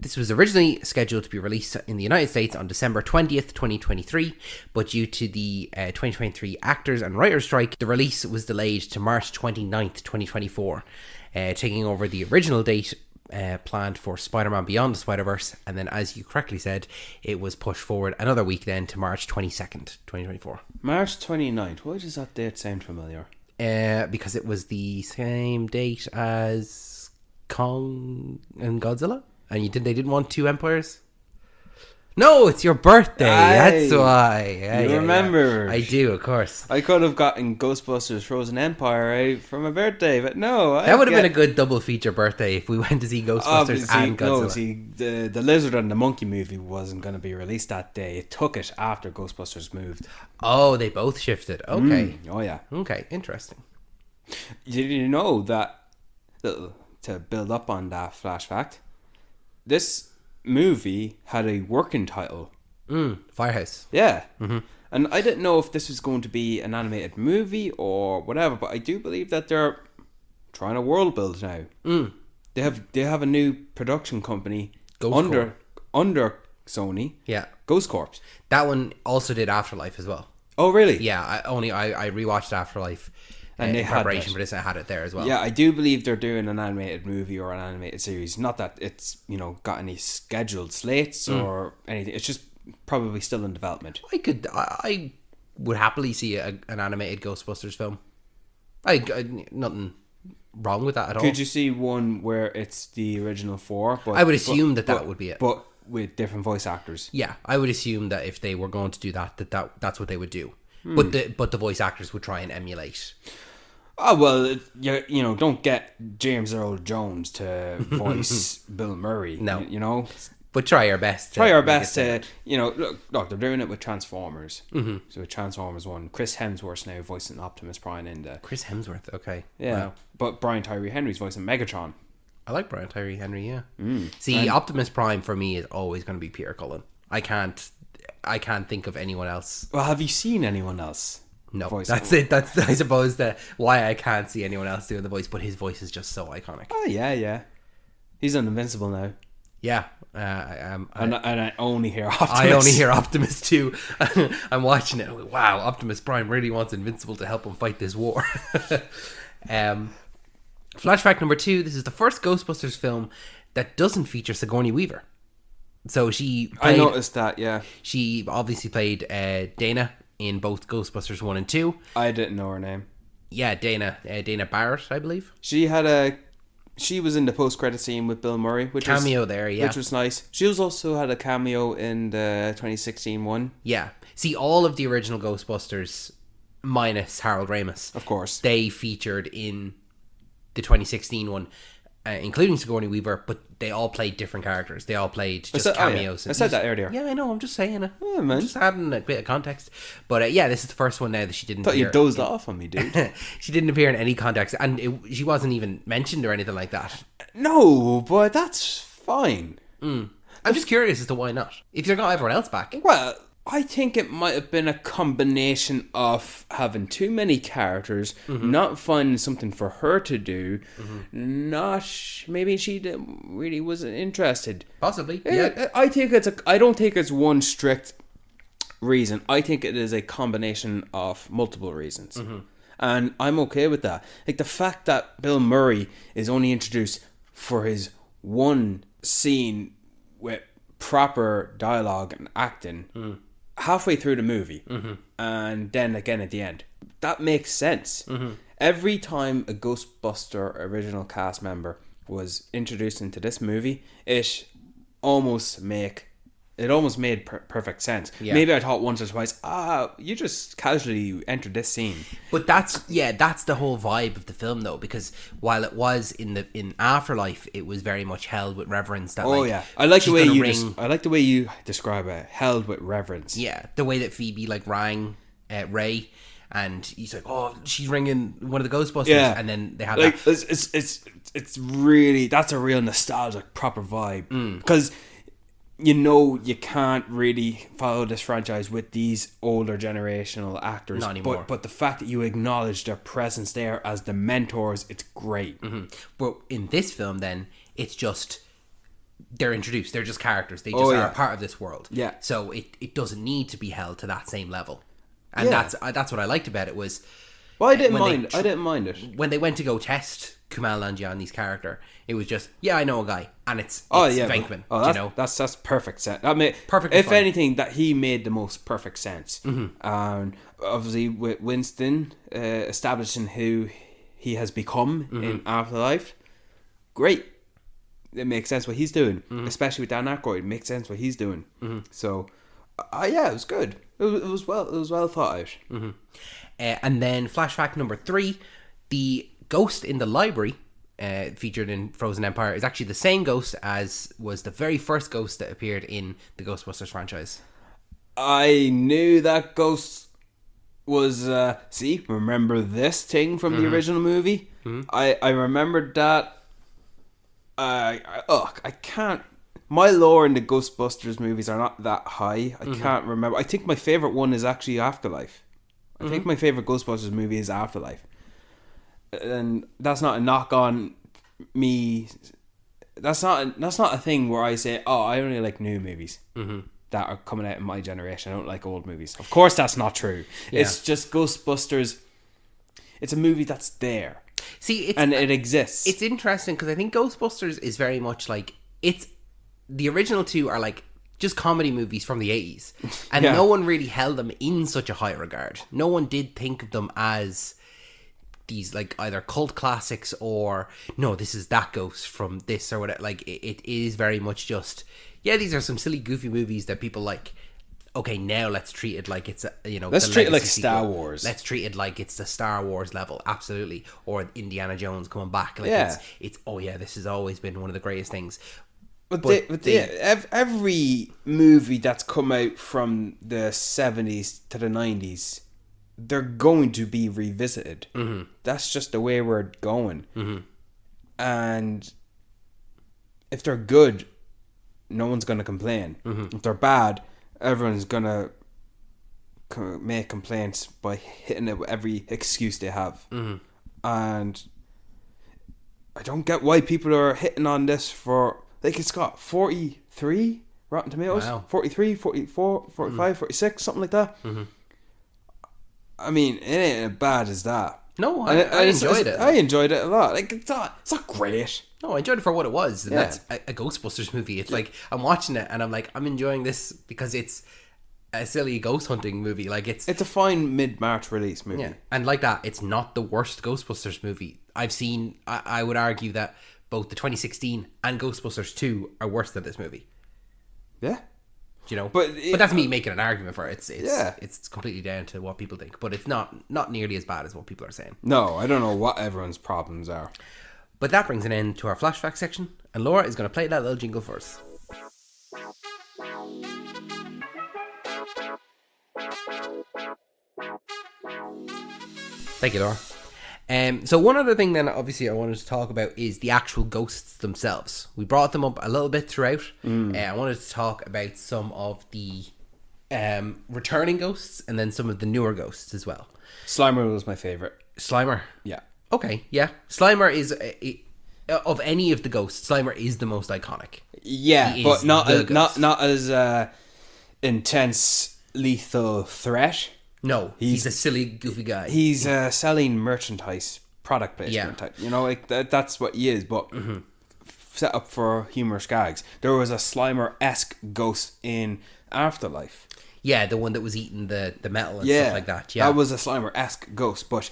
This was originally scheduled to be released in the United States on December 20th, 2023, but due to the 2023 actors and writers strike, the release was delayed to March 29th, 2024, taking over the original date planned for Spider-Man Beyond the Spider-Verse, and then, as you correctly said, it was pushed forward another week then to March 22nd, 2024. March 29th. Why does that date sound familiar? Because it was the same date as Kong and Godzilla? And they didn't want two empires? No, it's your birthday. Aye, that's why. You remember. I do, of course. I could have gotten Ghostbusters Frozen Empire for my birthday, but no. That would have been a good double feature birthday if we went to see Ghostbusters and Godzilla. No, see, the Lizard and the Monkey movie wasn't going to be released that day. It took it after Ghostbusters moved. Oh, they both shifted. Okay. Oh, yeah. Okay, interesting. Did you know that, to build up on that flash fact, this movie had a working title. Firehouse. Yeah. And I didn't know if this was going to be an animated movie or whatever, but I do believe that they're trying to world build now. They have a new production company under Sony. Yeah. Ghost Corp. That one also did Afterlife as well. Oh, really? Yeah, I rewatched Afterlife. And they had preparation for this, I had it there as well. Yeah, I do believe they're doing an animated movie or an animated series. Not that it's got any scheduled slates or anything. It's just probably still in development. I would happily see an animated Ghostbusters film. Nothing wrong with that at all. Could you see one where it's the original 4? But, I would assume that would be it. But with different voice actors. Yeah, I would assume that if they were going to do that's what they would do. But the voice actors would try and emulate. Oh, well, you know, don't get James Earl Jones to voice Bill Murray. No. You know? But try our best. Try our best to, you know, look, they're doing it with Transformers. Mm-hmm. So with Transformers 1, Chris Hemsworth's now voicing Optimus Prime in the... Chris Hemsworth, okay. Yeah. Wow. But Brian Tyree Henry's voicing Megatron. I like Brian Tyree Henry, yeah. See, Optimus Prime for me is always going to be Peter Cullen. I can't think of anyone else. Well, have you seen anyone else? No, that's it. That's, I suppose, why I can't see anyone else doing the voice, but his voice is just so iconic. Oh, yeah. He's on Invincible now. Yeah. And I only hear Optimus. I only hear Optimus too. I'm watching it. I'm like, wow, Optimus Prime really wants Invincible to help him fight this war. Flashback number 2. This is the first Ghostbusters film that doesn't feature Sigourney Weaver. So I noticed that, yeah. She obviously played Dana in both Ghostbusters 1 and 2. I didn't know her name. Yeah, Dana Barrett, I believe. She was in the post-credit scene with Bill Murray, which was nice. She also had a cameo in the 2016 one. Yeah. See, all of the original Ghostbusters, minus Harold Ramis, of course, they featured in the 2016 one, including Sigourney Weaver, but they all played different characters. They all played just cameos. I said that earlier. Yeah, I know. I'm just saying it. Oh, man. I'm just adding a bit of context. But yeah, this is the first one now that she didn't. Thought you dozed off on me, dude. She didn't appear in any context, and she wasn't even mentioned or anything like that. No, but that's fine. I'm just curious as to why not. If you've got everyone else back. Well, I think it might have been a combination of having too many characters, not finding something for her to do, maybe she really wasn't interested. Possibly, yeah. I don't think it's one strict reason. I think it is a combination of multiple reasons. And I'm okay with that. Like the fact that Bill Murray is only introduced for his one scene with proper dialogue and acting halfway through the movie, and then again at the end. That makes sense. Every time a Ghostbuster original cast member was introduced into this movie, it almost made perfect sense. Yeah. Maybe I thought once or twice, you just casually entered this scene. But that's the whole vibe of the film, though, because while it was in Afterlife, it was very much held with reverence. That I like the way you describe it, held with reverence. Yeah, the way that Phoebe rang Ray, and he's like, oh, she's ringing one of the Ghostbusters, and then they have it's really, that's a real nostalgic proper vibe because. You know, you can't really follow this franchise with these older generational actors. Not anymore. But the fact that you acknowledge their presence there as the mentors, it's great. But in this film, then, it's just, they're introduced. They're just characters. They just are a part of this world. Yeah. So it doesn't need to be held to that same level. And that's what I liked about it was... Well, I didn't mind it. When they went to go test Kumail Nanjiani's character, it was just, I know a guy, and it's Venkman. That's perfect sense. Perfect. If anything, that he made the most perfect sense. Obviously, with Winston establishing who he has become in Afterlife, great. It makes sense what he's doing, especially with Dan Aykroyd. It makes sense what he's doing. So, it was good. It was well thought out. And then flashback number 3, the ghost in the library featured in Frozen Empire is actually the same ghost as was the very first ghost that appeared in the Ghostbusters franchise. I knew that ghost was remember this thing from the original movie? I remembered that. I can't. My lore in the Ghostbusters movies are not that high. I can't remember. I think my favorite one is actually Afterlife. I think my favorite Ghostbusters movie is Afterlife. And that's not a knock on me. That's not a thing where I say, I only like new movies that are coming out in my generation. I don't like old movies. Of course that's not true. Yeah. It's just Ghostbusters. It's a movie that's there. See, it exists. It's interesting because I think Ghostbusters is very much like, it's the original two are like just comedy movies from the 80s, and no one really held them in such a high regard. No one did think of them as these like either cult classics or no, this is that ghost from this or whatever. Like it is very much just these are some silly goofy movies that people like. Okay, now let's treat it like it's let's treat it like Star Wars. Let's treat it like it's the Star Wars level, absolutely, or Indiana Jones coming back. Like it's this has always been one of the greatest things. But every movie that's come out from the 70s to the 90s, they're going to be revisited. Mm-hmm. That's just the way we're going. Mm-hmm. And if they're good, no one's going to complain. Mm-hmm. If they're bad, everyone's going to make complaints by hitting it with every excuse they have. Mm-hmm. And I don't get why people are hitting on this for... Like, it's got 43 Rotten Tomatoes. Wow. 43, 44, 45, 46, something like that. Mm-hmm. I mean, it ain't as bad as that. No, I enjoyed it. I enjoyed it a lot. Like, it's not great. No, I enjoyed it for what it was. And that's a Ghostbusters movie. It's like, I'm watching it and I'm like, I'm enjoying this because it's a silly ghost hunting movie. Like, it's a fine mid-March release movie. Yeah. And like that, it's not the worst Ghostbusters movie I've seen. I would argue that both the 2016 and Ghostbusters 2 are worse than this movie. Yeah. But that's me making an argument for it. It's completely down to what people think. But it's not nearly as bad as what people are saying. No, I don't know what everyone's problems are. But that brings an end to our flashback section. And Laura is going to play that little jingle for us. Thank you, Laura. So one other thing then obviously I wanted to talk about is the actual ghosts themselves. We brought them up a little bit throughout. I wanted to talk about some of the returning ghosts and then some of the newer ghosts as well. Slimer was my favourite. Slimer? Yeah. Okay, yeah. Slimer is, of any of the ghosts, Slimer is the most iconic. Yeah, but not as intense, lethal threat. No, he's a silly, goofy guy. He's selling merchandise, product placement type. Like that's what he is, but set up for humorous gags. There was a Slimer-esque ghost in Afterlife. Yeah, the one that was eating the metal and stuff like that. Yeah, that was a Slimer-esque ghost, but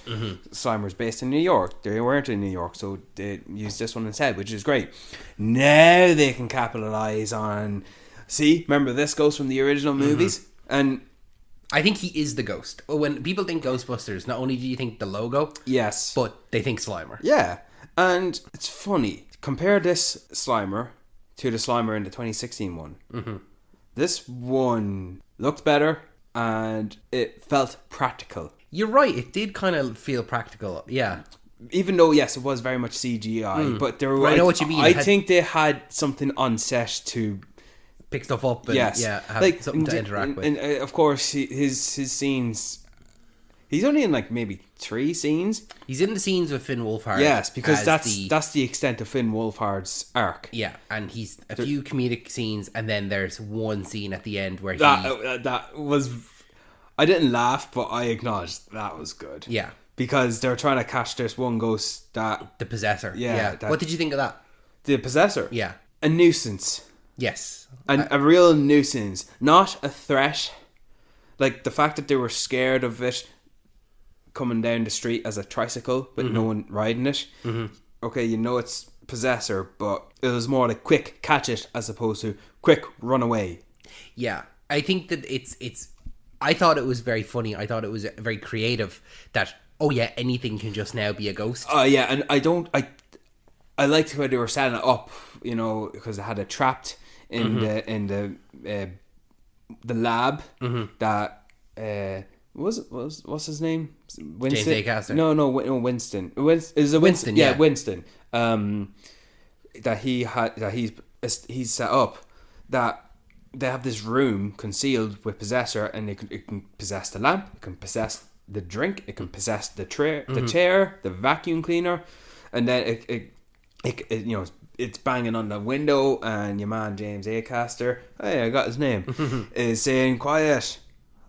Slimer's based in New York. They weren't in New York, so they used this one instead, which is great. Now they can capitalize on... See, remember this ghost from the original movies? And... I think he is the ghost. When people think Ghostbusters, not only do you think the logo, yes, but they think Slimer. Yeah, and it's funny. Compare this Slimer to the Slimer in the 2016 one. Mm-hmm. This one looked better and it felt practical. You're right. It did kind of feel practical. Yeah. Even though, yes, it was very much CGI, but there were. I know what you mean. I think they had something on set to pick stuff up and have like, something to interact with. And of course, his scenes... He's only in like maybe 3 scenes. He's in the scenes with Finn Wolfhard. Yes, because that's the extent of Finn Wolfhard's arc. Yeah, and he's a few comedic scenes, and then there's one scene at the end where that was... I didn't laugh, but I acknowledged that was good. Yeah. Because they're trying to catch this one ghost that... The Possessor. Yeah. What did you think of that? The Possessor? Yeah. A nuisance. Yes. A real nuisance. Not a threat. Like, the fact that they were scared of it coming down the street as a tricycle, but no one riding it. Mm-hmm. Okay, it's Possessor, but it was more like quick, catch it, as opposed to quick, run away. Yeah. I think that it's... I thought it was very funny. I thought it was very creative that, anything can just now be a ghost. Yeah, and I liked how they were setting it up, because they had it trapped in the lab that what's his name? Winston? James Acaster. No, Winston. Is it Winston? Yeah, Winston. That he's set up that they have this room concealed with Possessor, and it can possess the lamp, it can possess the drink, it can possess the chair, the vacuum cleaner, and then it's banging on the window, and your man James Acaster, hey, I got his name, is saying, quiet,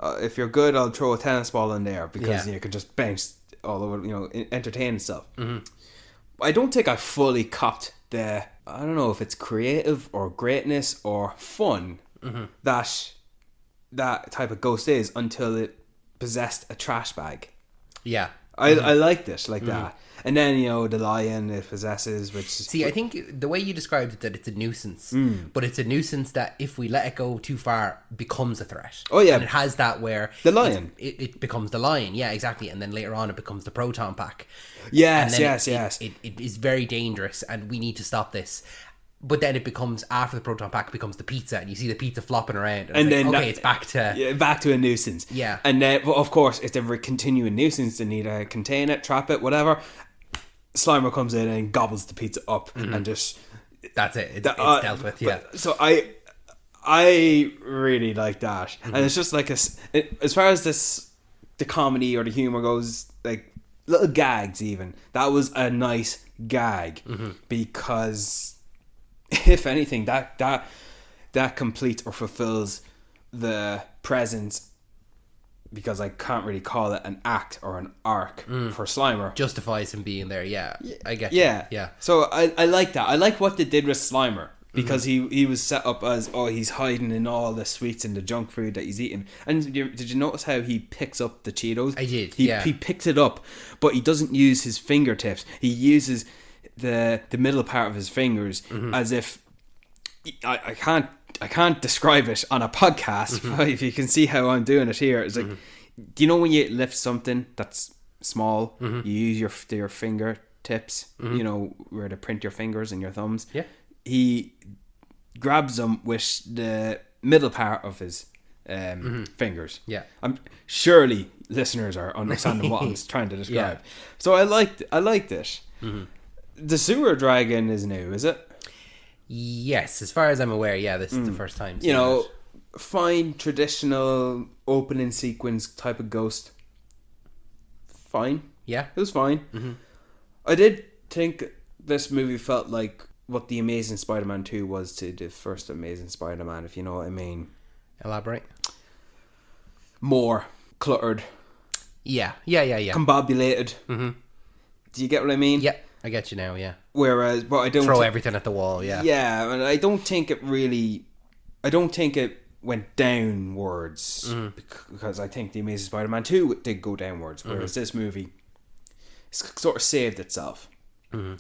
if you're good, I'll throw a tennis ball in there, because you can just bounce all over, entertain and stuff. I don't think I fully copped I don't know if it's creative or greatness or fun that type of ghost is until it possessed a trash bag. Yeah. I liked it like that. And then, you know, the lion it possesses, which... See, I think the way you described it, that it's a nuisance, but it's a nuisance that if we let it go too far, becomes a threat. Oh, yeah. And it has that where... The lion. It becomes the lion, yeah, exactly. And then later on, it becomes the proton pack. Yes. It is very dangerous, and we need to stop this. But then it becomes, after the proton pack, becomes the pizza, and you see the pizza flopping around. And then it's back to... Yeah, back to a nuisance. Yeah. And then, well, of course, it's a continuing nuisance. They need to contain it, trap it, whatever. Slimer comes in and gobbles the pizza up and just... That's it. It's dealt with, yeah. So I really like that. And it's just like, as far as the comedy or the humour goes, like, little gags even. That was a nice gag. Because, if anything, that completes or fulfills the presence, because I can't really call it an act or an arc for Slimer. Justifies him being there, yeah. I get Yeah. you. Yeah. So I like that. I like what they did with Slimer, because he was set up as, he's hiding in all the sweets and the junk food that he's eating. And did you notice how he picks up the Cheetos? I did, He picks it up, but he doesn't use his fingertips. He uses the middle part of his fingers as if... I can't describe it on a podcast, but if you can see how I'm doing it here, it's like, do you know when you lift something that's small, you use your fingertips, you know, where to print your fingers and your thumbs? Yeah. He grabs them with the middle part of his fingers. Yeah. Surely listeners are understanding what I'm trying to describe. Yeah. So I liked it. The sewer dragon is new, is it? Yes, as far as I'm aware, yeah, this is the first time. You know, fine, traditional opening sequence type of ghost. Fine. Yeah. It was fine. I did think this movie felt like what the Amazing Spider-Man 2 was to the first Amazing Spider-Man, if you know what I mean. Elaborate. More cluttered. Yeah. Combobulated. Do you get what I mean? Yeah, I get you now, yeah. Whereas, but I don't... Throw everything at the wall, yeah. Yeah, and I don't think it went downwards, because I think the Amazing Spider-Man 2 did go downwards, whereas this movie sort of saved itself. What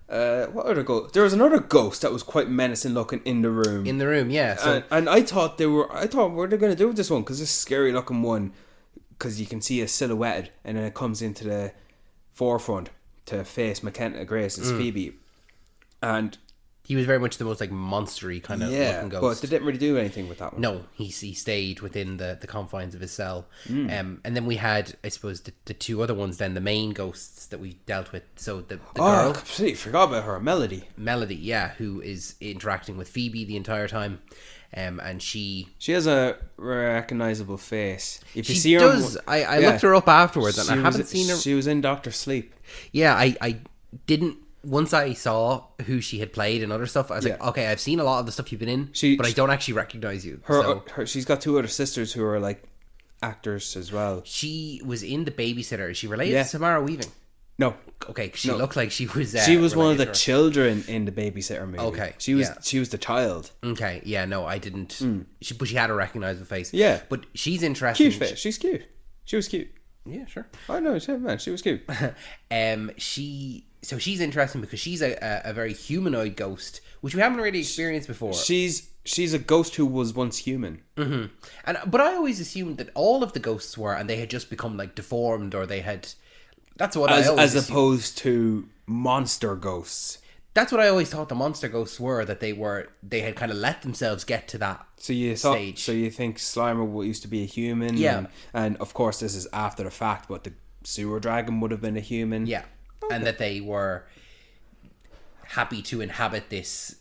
other ghost? There was another ghost that was quite menacing looking in the room. In the room, yeah. So and I thought what are they going to do with this one? Because this scary looking one, because you can see it silhouetted, and then it comes into the forefront to face Mckenna Grace as Phoebe, and he was very much the most like monstery kind of looking ghost. But they didn't really do anything with that one. No, he stayed within the confines of his cell. And then we had, I suppose, the two other ones. Then the main ghosts that we dealt with. So the girl, I completely forgot about her, Melody, yeah, who is interacting with Phoebe the entire time. And she has a recognizable face. If you she see her, does. I looked her up afterwards, and I haven't seen her. She was in Doctor Sleep. Yeah, I didn't. Once I saw who she had played and other stuff, I was like, okay, I've seen a lot of the stuff you've been in, but I don't actually recognize you. She's got two other sisters who are like actors as well. She was in The Babysitter. Is she related to Samara Weaving? No. Okay, she looked like she was. She was one of the children in the Babysitter movie. Okay, she was the child. Okay, yeah, no, I didn't. But she had a recognizable face. Yeah, but she's interesting. Cute face. She's cute. She was cute. Yeah, sure. I know, man. She was cute. She's interesting because she's a very humanoid ghost, which we haven't really experienced before. She's a ghost who was once human. But I always assumed that all of the ghosts were, and they had just become like deformed, or they had. That's what I always as opposed to monster ghosts. That's what I always thought the monster ghosts were. That they had kind of let themselves get to that stage. So you think Slimer used to be a human? Yeah. And of course this is after the fact, but the sewer dragon would have been a human. Yeah. Okay. And that they were happy to inhabit this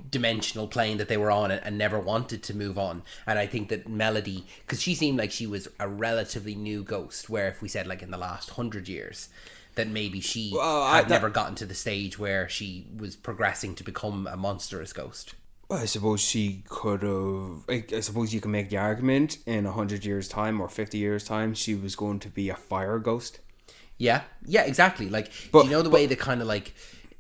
dimensional plane that they were on and never wanted to move on. And I think that Melody, because she seemed like she was a relatively new ghost, where if we said like in the last 100 years, that maybe she had never gotten to the stage where she was progressing to become a monstrous ghost. Well, I suppose she could have. I suppose you can make the argument in 100 years' time or 50 years' time, she was going to be a fire ghost. Yeah, exactly. Like, do you know the way that kind of like,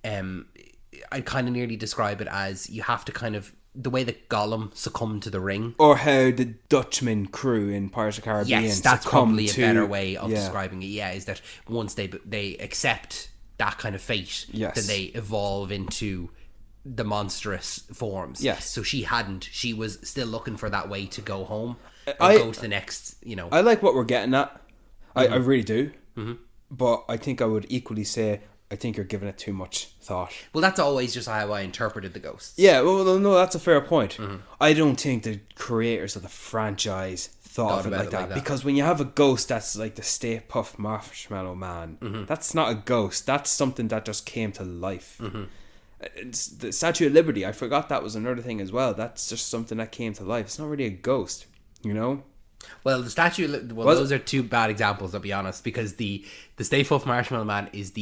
I kind of nearly describe it as you have to kind of the way that Gollum succumbed to the ring. Or how the Dutchman crew in Pirates of the Caribbean Yes, that's probably a better way of yeah. describing it. Yeah, is that once they accept that kind of fate, Yes. then they evolve into the monstrous forms. Yes. So she was still looking for that way to go home and I- go to the next, I like what we're getting at. I really do. Mm-hmm. But I think I would equally say I think you're giving it too much thought. Well, that's always just how I interpreted the ghosts. Yeah, well, no, that's a fair point. I don't think the creators of the franchise thought of it like that. Because when you have a ghost that's like the Stay Puft Marshmallow Man, that's not a ghost. That's something that just came to life. It's the Statue of Liberty, I forgot that was another thing as well. That's just something that came to life. It's not really a ghost, you know? Well, the statue. Well, those are two bad examples. I'll be honest, because the Stay Puft Marshmallow Man is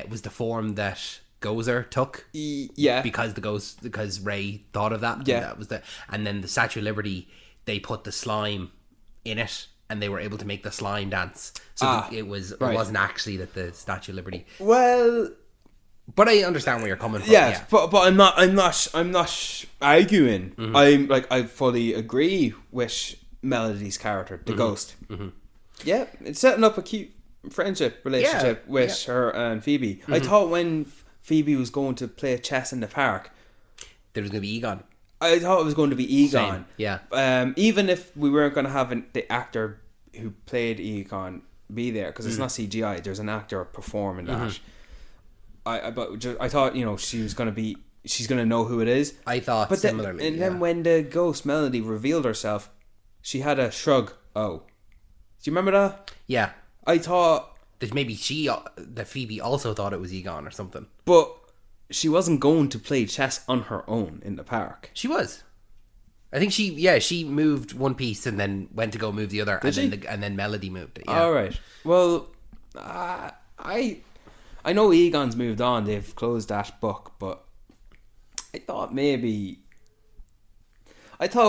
was the form that Gozer took. Yeah, because Ray thought of that. Yeah, that was and then the Statue of Liberty, they put the slime in it, and they were able to make the slime dance. So it wasn't actually that the Statue of Liberty. Well, but I understand where you're coming from. Yeah, but I'm not arguing. I fully agree with Melody's character, the ghost. Yeah, it's setting up a cute friendship relationship with her and Phoebe. I thought when Phoebe was going to play chess in the park, there was going to be Egon. I thought it was going to be Egon. Same. Yeah. Even if we weren't going to have the actor who played Egon be there, because it's not CGI. There's an actor performing that. I thought she's going to know who it is. I thought but similarly. Then when the ghost Melody revealed herself, she had a shrug. Oh, do you remember that? Yeah. I thought that maybe that Phoebe also thought it was Egon or something. But she wasn't going to play chess on her own in the park. She was. I think she moved one piece and then went to go move the other, and then Melody moved it. Yeah. All right. Well, I know Egon's moved on. They've closed that book, but I thought it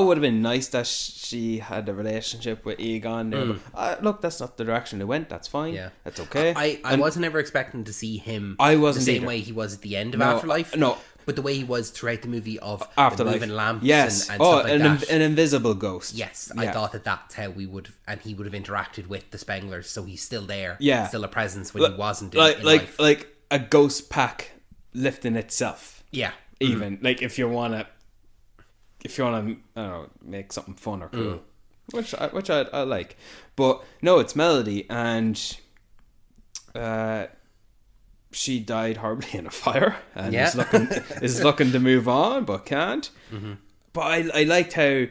would have been nice that she had a relationship with Egon. Look, that's not the direction they went. That's fine. Yeah. That's okay. I wasn't ever expecting to see him the same way he was at the end of Afterlife. No. But the way he was throughout the movie of Afterlife. the moving lamps yes. and stuff like that. An invisible ghost. Yes. I thought that's how he would have interacted with the Spenglers, so he's still there. Yeah. Still a presence when he wasn't in life. Like a ghost pack lifting itself. Yeah. Even. Like if you want to I don't know, make something fun or cool, which I like, but no, it's Melody, and she died horribly in a fire, and is looking to move on, but can't. But I liked how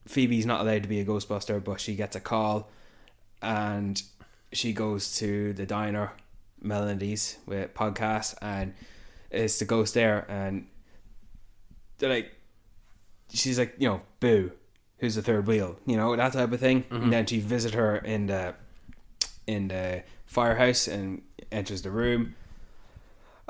Phoebe's not allowed to be a Ghostbuster, but she gets a call, and she goes to the diner, Melody's with podcast, and it's the ghost there, and they're like. She's like, boo, who's the third wheel? That type of thing. And then she visits her in the firehouse and enters the room.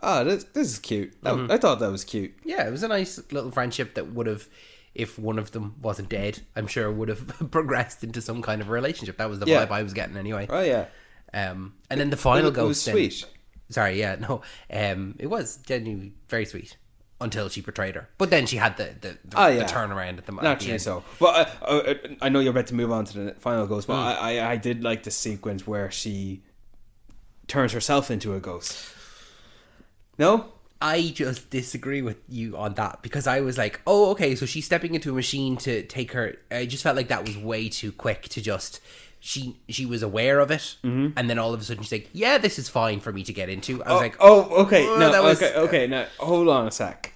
Oh, this is cute. I thought that was cute. Yeah, it was a nice little friendship that would have, if one of them wasn't dead, I'm sure would have progressed into some kind of relationship. That was the vibe I was getting anyway. Oh, yeah. And then the final ghost. It was sweet. Sorry, yeah, no. It was genuinely very sweet. Until she betrayed her, but then she had the turnaround at the moment. Naturally so. But I know you're about to move on to the final ghost, but I did like the sequence where she turns herself into a ghost. No, I just disagree with you on that, because I was like, oh, okay, so she's stepping into a machine to take her. I just felt like that was way too quick to just. She was aware of it, and then all of a sudden she's like, "Yeah, this is fine for me to get into." I was like, okay, okay. Now hold on a sec.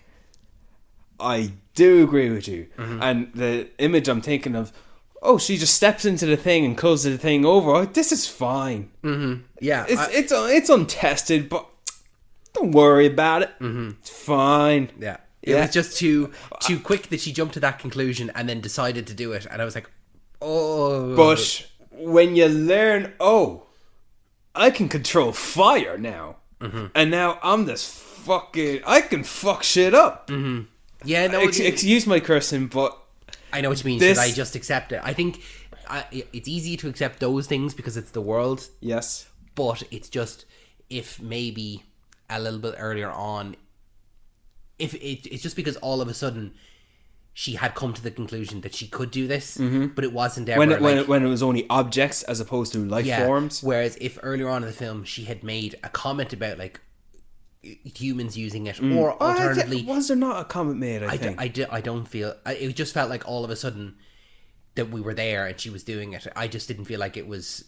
I do agree with you, and the image I'm thinking of, she just steps into the thing and closes the thing over. Oh, this is fine. Yeah, it's untested, but don't worry about it. It's fine. Yeah, it was just too quick that she jumped to that conclusion and then decided to do it, and I was like, oh, but. When you learn, I can control fire now, and now I'm this I can fuck shit up. Yeah, no, excuse my cursing, but I know what you mean. Should I just accept it? I think it's easy to accept those things because it's the world. Yes, but it's just if maybe a little bit earlier on, if it's just because all of a sudden she had come to the conclusion that she could do this, but it wasn't ever when it was only objects as opposed to life forms. Whereas if earlier on in the film she had made a comment about like humans using it, or alternatively, was there not a comment made? I don't feel it just felt like all of a sudden that we were there and she was doing it. I just didn't feel like it was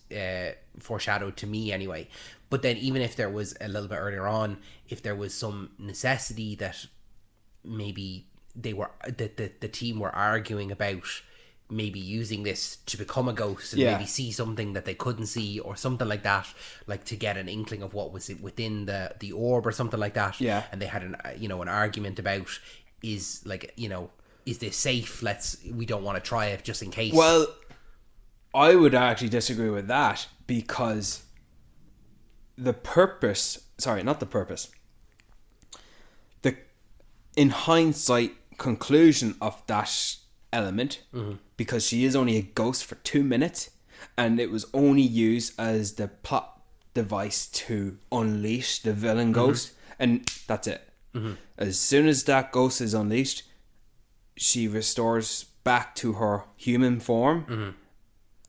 foreshadowed to me anyway. But then even if there was a little bit earlier on, if there was some necessity that maybe they were the team were arguing about maybe using this to become a ghost and maybe see something that they couldn't see or something like that, like to get an inkling of what was within the orb or something like that. Yeah. And they had an argument about is this safe? We don't want to try it just in case. Well, I would actually disagree with that, because in hindsight conclusion of that element, because she is only a ghost for 2 minutes and it was only used as the plot device to unleash the villain ghost, and that's it. As soon as that ghost is unleashed, she restores back to her human form,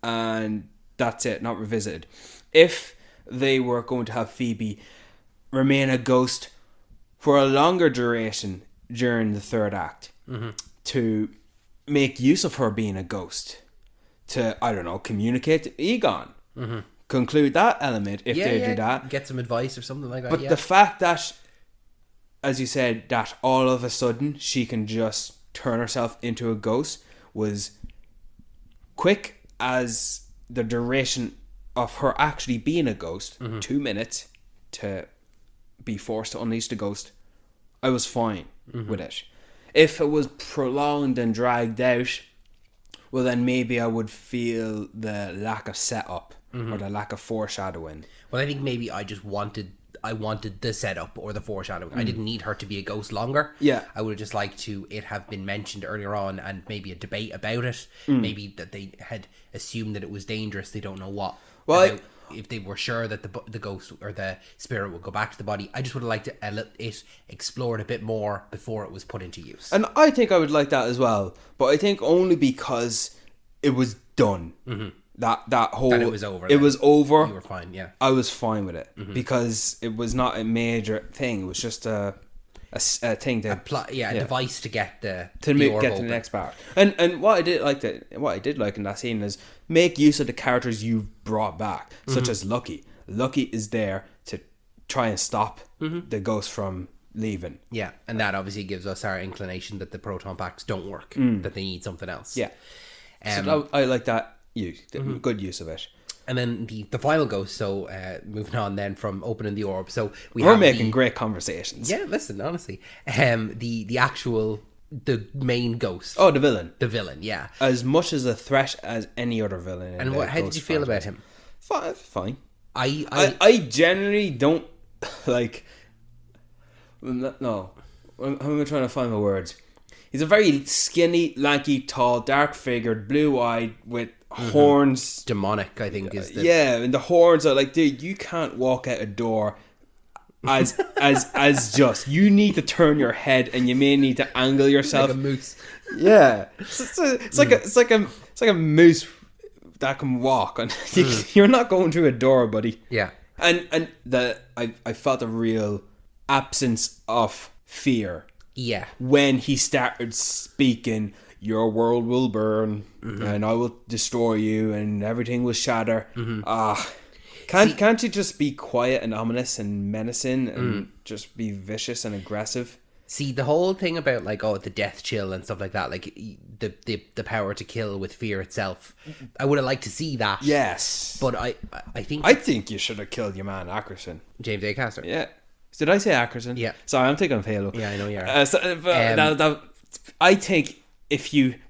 and that's it, not revisited. If they were going to have Phoebe remain a ghost for a longer duration during the third act, to make use of her being a ghost, to, I don't know, communicate to Egon, conclude that element if they do that. Get some advice or something like that. But the fact that, as you said, that all of a sudden she can just turn herself into a ghost was quick as the duration of her actually being a ghost, 2 minutes to be forced to unleash the ghost, I was fine with it. If it was prolonged and dragged out, well then maybe I would feel the lack of setup or the lack of foreshadowing. Well, I think maybe I wanted the setup or the foreshadowing. I didn't need her to be a ghost longer. Yeah. I would have just liked it have been mentioned earlier on, and maybe a debate about it. Maybe that they had assumed that it was dangerous. They don't know what. Well, if they were sure that the ghost or the spirit would go back to the body. I just would have liked it explored a bit more before it was put into use. And I think I would like that as well. But I think only because it was done. That it was over. It was over. You were fine, yeah. I was fine with it because it was not a major thing. It was just a thing to a device to get the to the next part. And what I did like in that scene is make use of the characters you've brought back, such as Lucky. Lucky is there to try and stop the ghost from leaving. Yeah, and that obviously gives us our inclination that the proton packs don't work, that they need something else. Yeah, so I like that good use of it. And then the final ghost, so moving on then from opening the orb. So we're making great conversations. Yeah, listen, honestly. The main ghost. Oh, the villain. The villain, yeah. As much as a threat as any other villain. And how did you feel about him? Fine. I generally don't like... No. I'm trying to find my words. He's a very skinny, lanky, tall, dark-figured, blue-eyed with horns. Demonic, I think, is the... Yeah, and the horns are like, dude, you can't walk out a door as just. You need to turn your head, and you may need to angle yourself. Like a moose. Yeah. It's like a moose that can walk. And you're not going through a door, buddy. Yeah. And I felt a real absence of fear. Yeah. When he started speaking, your world will burn and I will destroy you and everything will shatter. Can't you just be quiet and ominous and menacing and just be vicious and aggressive? See, the whole thing about the death chill and stuff like that, like the power to kill with fear itself, I would have liked to see that. Yes. But I think you should have killed your man Acaster. James Acaster. Yeah. Did I say Acaster? Yeah. Sorry, I'm thinking of Halo. Yeah, I know you are. I think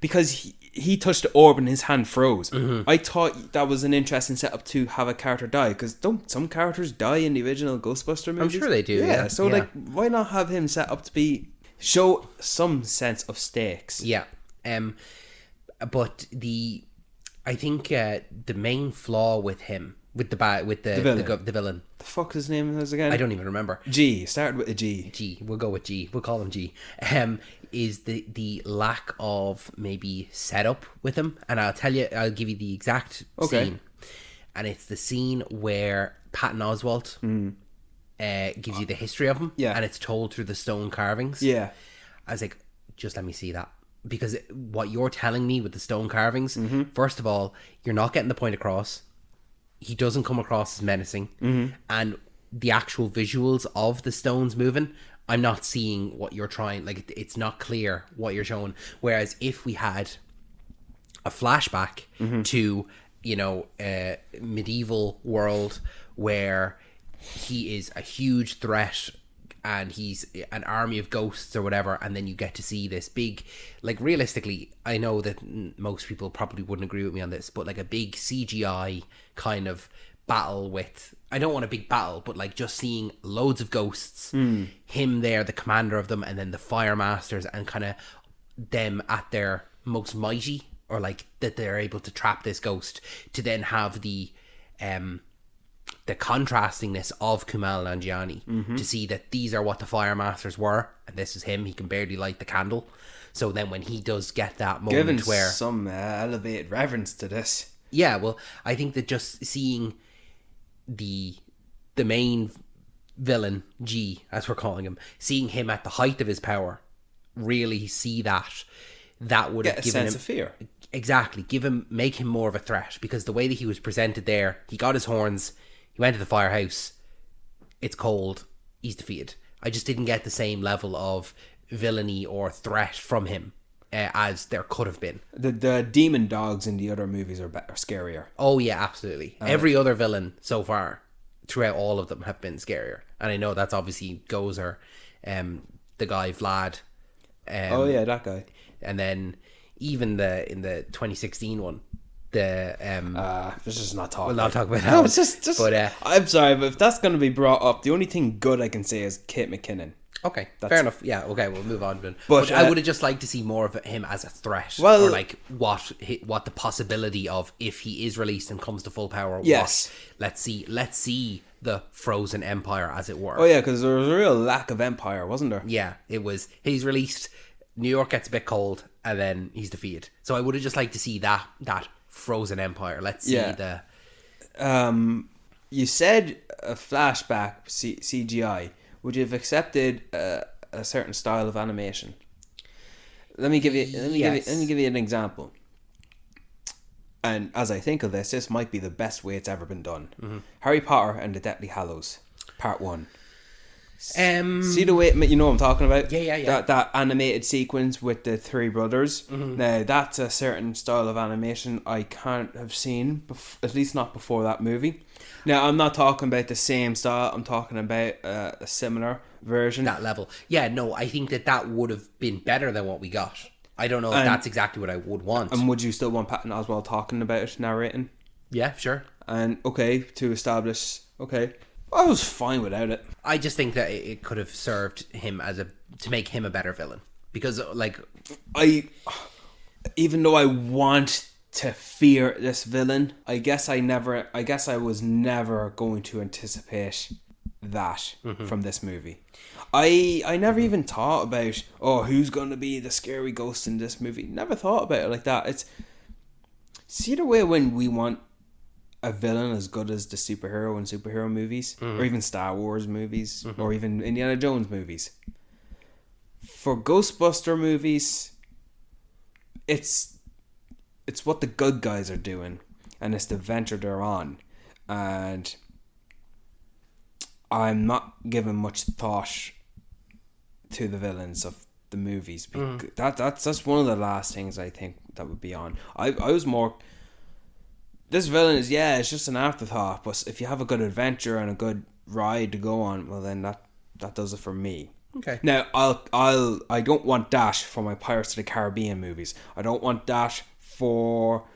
because he touched the orb and his hand froze. I thought that was an interesting setup to have a character die, because don't some characters die in the original Ghostbusters movies? I'm sure they do. Yeah. So why not have him set up to show some sense of stakes? Yeah. But I think the main flaw with him with the villain. The fuck his name is again? I don't even remember. G. Started with a G. G. We'll go with G. We'll call him G. Is the lack of maybe setup with him, and I'll give you the exact scene, and it's the scene where Patton Oswalt gives you the history of him, and it's told through the stone carvings. Yeah, I was like, just let me see that, because what you're telling me with the stone carvings, first of all, you're not getting the point across. He doesn't come across as menacing, and the actual visuals of the stones moving, I'm not seeing what you're trying. Like, it's not clear what you're showing. Whereas if we had a flashback to, a medieval world where he is a huge threat and he's an army of ghosts or whatever, and then you get to see this big, like, realistically, I know that most people probably wouldn't agree with me on this, but like a big CGI kind of battle with, I don't want a big battle, but like just seeing loads of ghosts, him there, the commander of them, and then the fire masters, and kind of them at their most mighty, or like that they're able to trap this ghost, to then have the contrastingness of Kumail Nanjiani, to see that these are what the fire masters were, and this is him. He can barely light the candle. So then when he does get that moment, given where some elevated reverence to this, yeah, well, I think that just seeing the main villain, G, as we're calling him, seeing him at the height of his power, really see that would have given him a sense of fear. Exactly, make him more of a threat, because the way that he was presented there, he got his horns, he went to the firehouse, it's cold, he's defeated. I just didn't get the same level of villainy or threat from him as there could have been. The demon dogs in the other movies are scarier. Oh yeah, absolutely. Every other villain so far, throughout all of them, have been scarier. And I know that's obviously Gozer, the guy Vlad. Oh yeah, that guy. And then even in the 2016 one, let's just not talk. We'll not talk about that. No, one. it's just. But I'm sorry, but if that's going to be brought up, the only thing good I can say is Kate McKinnon. Okay, fair enough. Yeah, okay, we'll move on. But I would have just liked to see more of him as a threat, well, or like what the possibility of, if he is released and comes to full power. Yes, let's see the frozen empire, as it were. Oh yeah, because there was a real lack of empire, wasn't there? Yeah, it was. He's released, New York gets a bit cold, and then he's defeated. So I would have just liked to see that frozen empire. Let's see the. You said a flashback CGI. Would you have accepted a certain style of animation? Let me give you an example. And as I think of this might be the best way it's ever been done. Harry Potter and the Deathly Hallows, Part 1. See the way, you know what I'm talking about? Yeah. That animated sequence with the three brothers. Now that's a certain style of animation I can't have seen, at least not before that movie. Now I'm not talking about the same style. I'm talking about a similar version. That level. Yeah, no, I think that would have been better than what we got. I don't know if that's exactly what I would want. And would you still want Patton Oswalt talking about it, narrating? Yeah, sure. And to establish, I was fine without it. I just think that it could have served him to make him a better villain, because even though I want to fear this villain, I guess I was never going to anticipate that from this movie. I never even thought about who's going to be the scary ghost in this movie. Never thought about it like that. It's see the way when we want a villain as good as the superhero in superhero movies, or even Star Wars movies, or even Indiana Jones movies. For Ghostbuster movies, it's what the good guys are doing, and it's the venture they're on, and I'm not giving much thought to the villains of the movies. That's one of the last things I think that would be on. I was more, this villain is, it's just an afterthought, but if you have a good adventure and a good ride to go on, well then that does it for me. Okay. Now I don't want that for my Pirates of the Caribbean movies. I don't want that for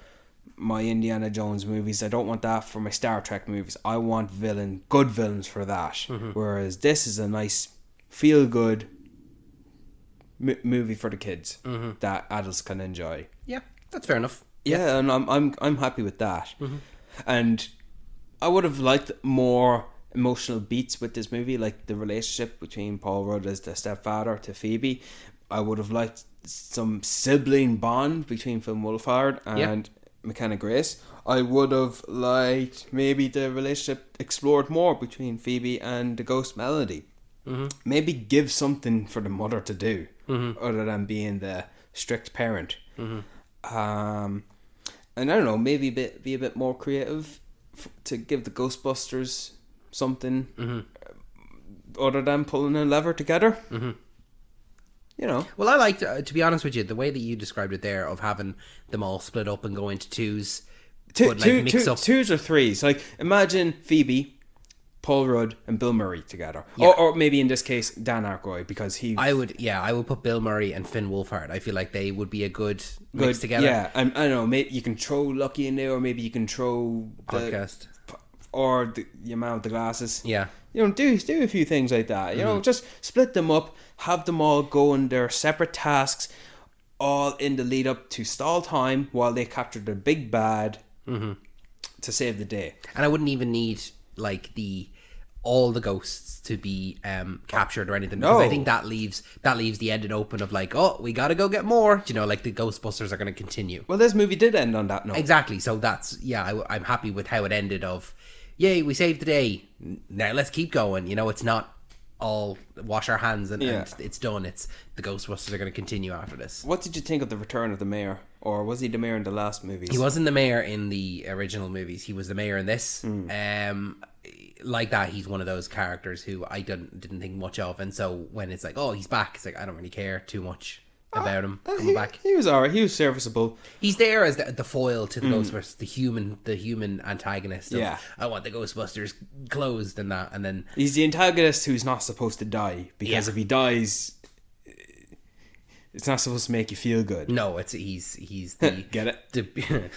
my Indiana Jones movies. I don't want that for my Star Trek movies. I want good villains for that. Whereas this is a nice feel good movie for the kids that adults can enjoy. Yeah, that's fair enough. Yeah, and I'm happy with that. And I would have liked more emotional beats with this movie, like the relationship between Paul Rudd as the stepfather to Phoebe. I would have liked some sibling bond between Finn Wolfhard and Mckenna Grace. I would have liked maybe the relationship explored more between Phoebe and the ghost Melody. Mm-hmm. Maybe give something for the mother to do other than being the strict parent. Mm-hmm. And I don't know, maybe be a bit more creative to give the Ghostbusters something other than pulling a lever together. Mm-hmm. You know. Well, I liked, to be honest with you, the way that you described it there of having them all split up and go into twos. Twos or threes. Like, imagine Phoebe, Paul Rudd, and Bill Murray together. Yeah. Or maybe in this case, Dan Aykroyd, because he... I would put Bill Murray and Finn Wolfhard. I feel like they would be a good mix together. Yeah, I don't know, maybe you can throw Lucky in there, or maybe you can throw... Podcast. Yeah. You know, do a few things like that. You know, just split them up, have them all go on their separate tasks, all in the lead up to stall time while they capture the big bad to save the day. And I wouldn't even need like all the ghosts to be captured or anything. Because I think that leaves the ending open of like, oh, we gotta go get more. You know, like the Ghostbusters are gonna continue. Well, this movie did end on that note. Exactly. So that's I'm happy with how it ended. Of yay, we saved the day. Now let's keep going. You know, it's not all wash our hands and it's done. It's the Ghostbusters are going to continue after this. What did you think of the return of the mayor? Or was he the mayor in the last movies? He wasn't the mayor in the original movies. He was the mayor in this. Like that, he's one of those characters who I didn't think much of, and so when it's like, oh, he's back, it's like I don't really care too much about him coming back. He was alright. He was serviceable. He's there as the foil to the Ghostbusters, the human antagonist. I want the Ghostbusters closed and that, and then he's the antagonist who's not supposed to die, because if he dies, it's not supposed to make you feel good. No, he's the get it.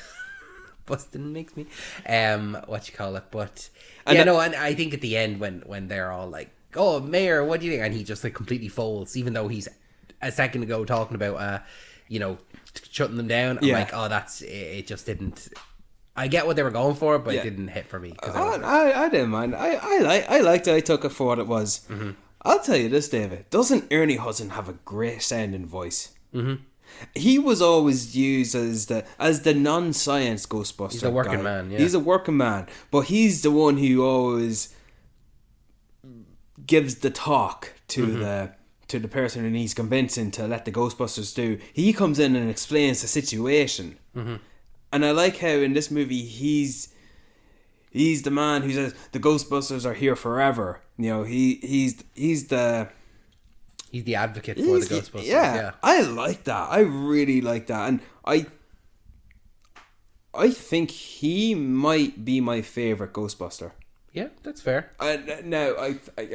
Bustin makes me what you call it, but and I think at the end when they're all like, oh, mayor, what do you think, and he just like completely folds, even though he's a second ago talking about shutting them down. I'm like, oh, that's it. Just didn't. I get what they were going for, but it didn't hit for me. I didn't mind. I liked it. I took it for what it was. I'll tell you this, David. Doesn't Ernie Hudson have a great sounding voice? He was always used as the non-science Ghostbuster. He's a working man. Yeah. He's a working man, but he's the one who always gives the talk to the person who needs convincing to let the Ghostbusters do. He comes in and explains the situation, and I like how in this movie he's the man who says the Ghostbusters are here forever. You know, he's the advocate for the Ghostbusters. Yeah, I like that. I really like that, and I think he might be my favorite Ghostbuster. Yeah, that's fair. Now, I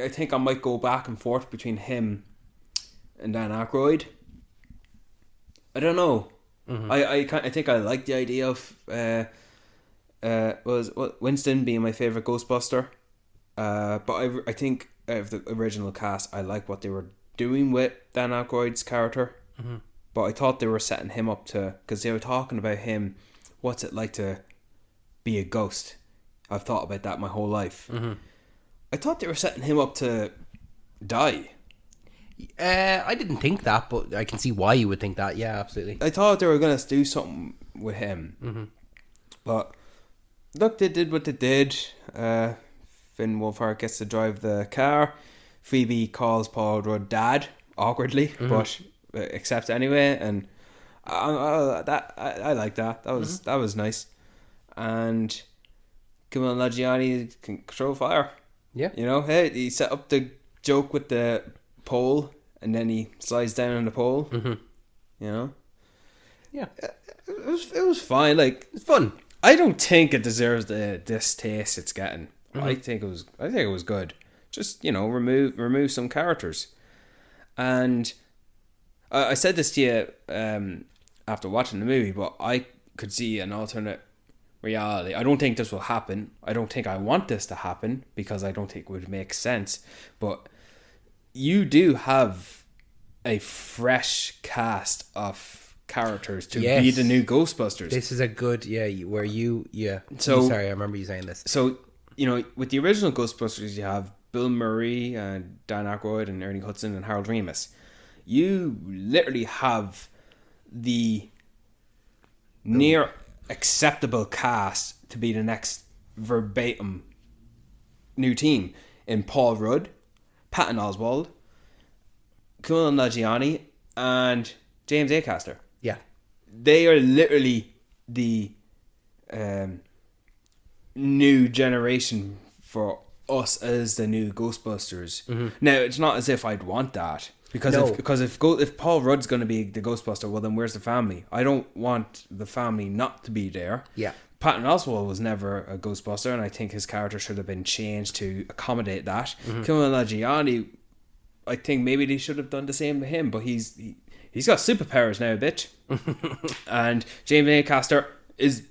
think I might go back and forth between him and Dan Aykroyd. I don't know. I think I like the idea of Winston being my favorite Ghostbuster. But I think of the original cast, I like what they were doing with Dan Aykroyd's character. But I thought they were setting him up to, because they were talking about him, what's it like to be a ghost? I've thought about that my whole life. I thought they were setting him up to die. I didn't think that, but I can see why you would think that. Yeah, absolutely. I thought they were going to do something with him. But look, they did what they did. Finn Wolfhard gets to drive the car. Phoebe calls Paul Rudd dad, awkwardly, but accepts anyway. And I like that. That was nice. And Kumail Nanjiani can control fire. Yeah. You know, hey, he set up the joke with the pole, and then he slides down on the pole. You know? Yeah. It was fine. Like, it's fun. I don't think it deserves the distaste it's getting. I think it was good. Just, you know, remove some characters. And I said this to you after watching the movie, but I could see an alternate reality. I don't think this will happen. I don't think I want this to happen, because I don't think it would make sense. But you do have a fresh cast of characters to be the new Ghostbusters. This is a good, So, sorry, I remember you saying this. So you know, with the original Ghostbusters, you have Bill Murray and Dan Aykroyd and Ernie Hudson and Harold Ramis. You literally have the near acceptable cast to be the next verbatim new team in Paul Rudd, Patton Oswalt, Kumail Nanjiani, and James Acaster. Yeah. They are literally the new generation for us as the new Ghostbusters. Mm-hmm. Now, it's not as if I'd want that. Because if Paul Rudd's going to be the Ghostbuster, well, then where's the family? I don't want the family not to be there. Yeah. Patton Oswalt was never a Ghostbuster, and I think his character should have been changed to accommodate that. Mm-hmm. Kumail Nanjiani, I think maybe they should have done the same to him, but he's got superpowers now, bitch. And James Acaster is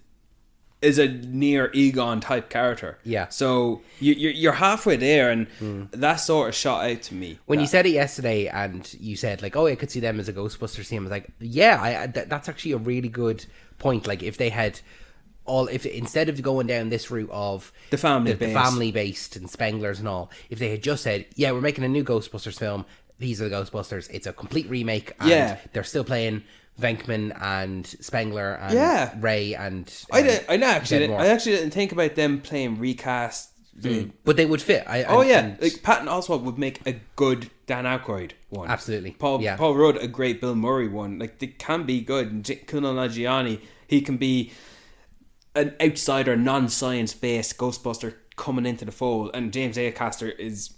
a near Egon type character. Yeah. So you're halfway there, and that sort of shot out to me. When you said it yesterday, and you said like, "Oh, I could see them as a Ghostbusters team," I was like, "Yeah, that's actually a really good point." Like, if they had if instead of going down this route of the family based and Spenglers and all, if they had just said, "Yeah, we're making a new Ghostbusters film. These are the Ghostbusters. It's a complete remake, and they're still playing Venkman and Spengler and Ray and I actually didn't think about them playing recast, but they would fit. Like Patton Oswalt would make a good Dan Aykroyd one. Absolutely. Paul Rudd a great Bill Murray one. Like, they can be good. And Kumail Nanjiani, he can be an outsider, non-science based Ghostbuster coming into the fold, and James Acaster is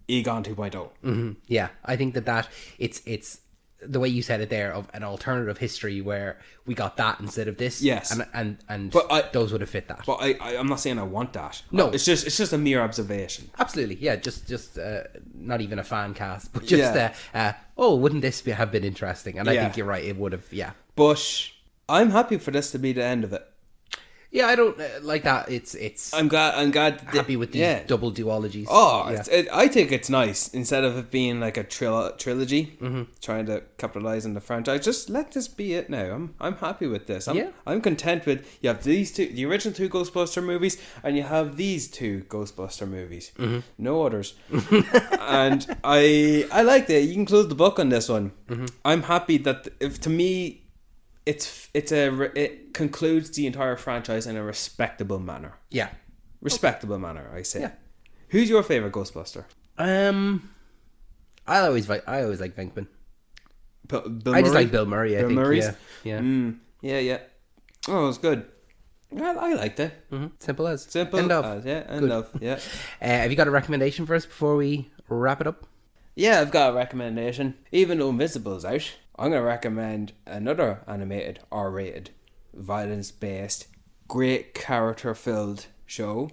Egon 2.0. Mm-hmm. Yeah, I think that it's the way you said it there, of an alternative history where we got that instead of this. Yes, but those would have fit that. But I'm not saying I want that. No, it's just a mere observation. Absolutely, yeah. Just not even a fan cast, but just wouldn't this have been interesting? And I think you're right. It would have. Yeah, but I'm happy for this to be the end of it. Yeah, I don't like that. I'm glad. Happy with these double duologies. Oh, I think it's nice instead of it being like a trilogy, trying to capitalize on the franchise. Just let this be it now. I'm happy with this. I'm content with, you have these two, the original two Ghostbuster movies, and you have these two Ghostbuster movies. Mm-hmm. No others. And I like that. You can close the book on this one. Mm-hmm. I'm happy that, if to me, it concludes the entire franchise in a respectable manner. Yeah. Respectable manner, I say. Yeah. Who's your favourite Ghostbuster? I always like Venkman. Bill I just like Bill Murray, Bill Murray's? Yeah. Yeah. Oh, it was good. I liked it. Mm-hmm. Simple as. End of. End of. Yeah. Have you got a recommendation for us before we wrap it up? Yeah, I've got a recommendation. Even though Invincible's out, I'm going to recommend another animated, R-rated, violence-based, great character-filled show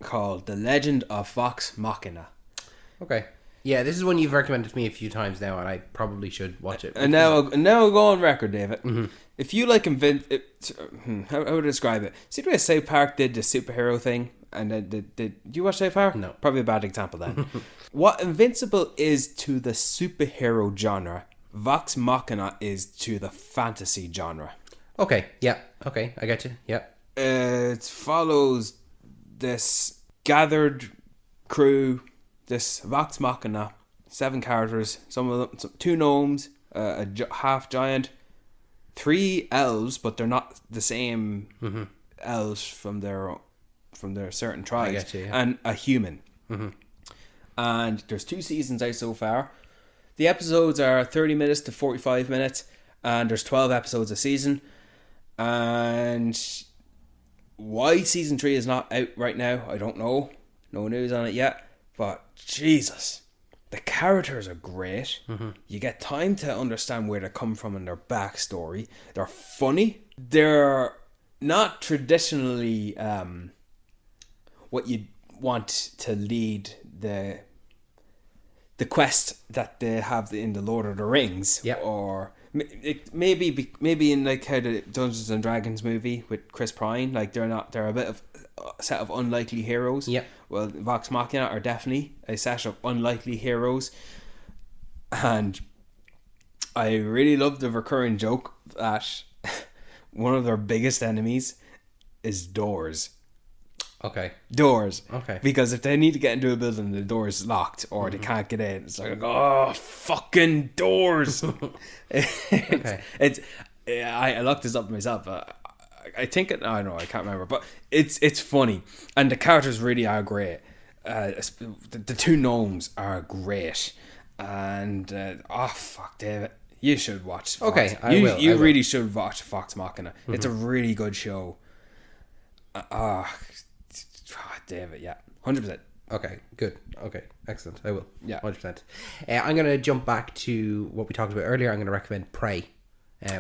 called The Legend of Vox Machina. Okay. Yeah, this is one you've recommended to me a few times now, and I probably should watch it. And now I'll go on record, David. Mm-hmm. If you like how would I describe it? See the way South Park did the superhero thing? And then did you watch South Park? No. Probably a bad example then. What Invincible is to the superhero genre, Vox Machina is to the fantasy genre. Okay, yeah. Okay, I get you. Yeah. It follows this gathered crew, this Vox Machina, 7 characters, some of them, 2 gnomes, a half giant, 3 elves, but they're not the same elves from their certain tribes, I get you, yeah. And a human. Mm-hmm. And there's 2 seasons out so far. The episodes are 30 minutes to 45 minutes, and there's 12 episodes a season. And why season 3 is not out right now, I don't know. No news on it yet. But Jesus, the characters are great. Mm-hmm. You get time to understand where they come from and their backstory. They're funny. They're not traditionally what you want to lead the quest that they have in the Lord of the Rings. Yep. Or maybe in like how the Dungeons and Dragons movie with Chris Pine, like they're a bit of a set of unlikely heroes. Yep. Well, Vox Machina are definitely a set of unlikely heroes. And I really love the recurring joke that one of their biggest enemies is doors. Okay. Doors. Okay. Because if they need to get into a building, the door is locked or they can't get in. It's like, oh, fucking doors. Okay. I looked this up myself. I think I don't know. I can't remember, but it's funny, and the characters really are great. The two gnomes are great, and oh fuck, David, you should watch. Fox. Okay, I will. You really should watch Vox Machina. It's a really good show. David, yeah, 100%. Okay, good. Okay, excellent. I will. Yeah, 100%. I'm going to jump back to what we talked about earlier. I'm going to recommend Prey,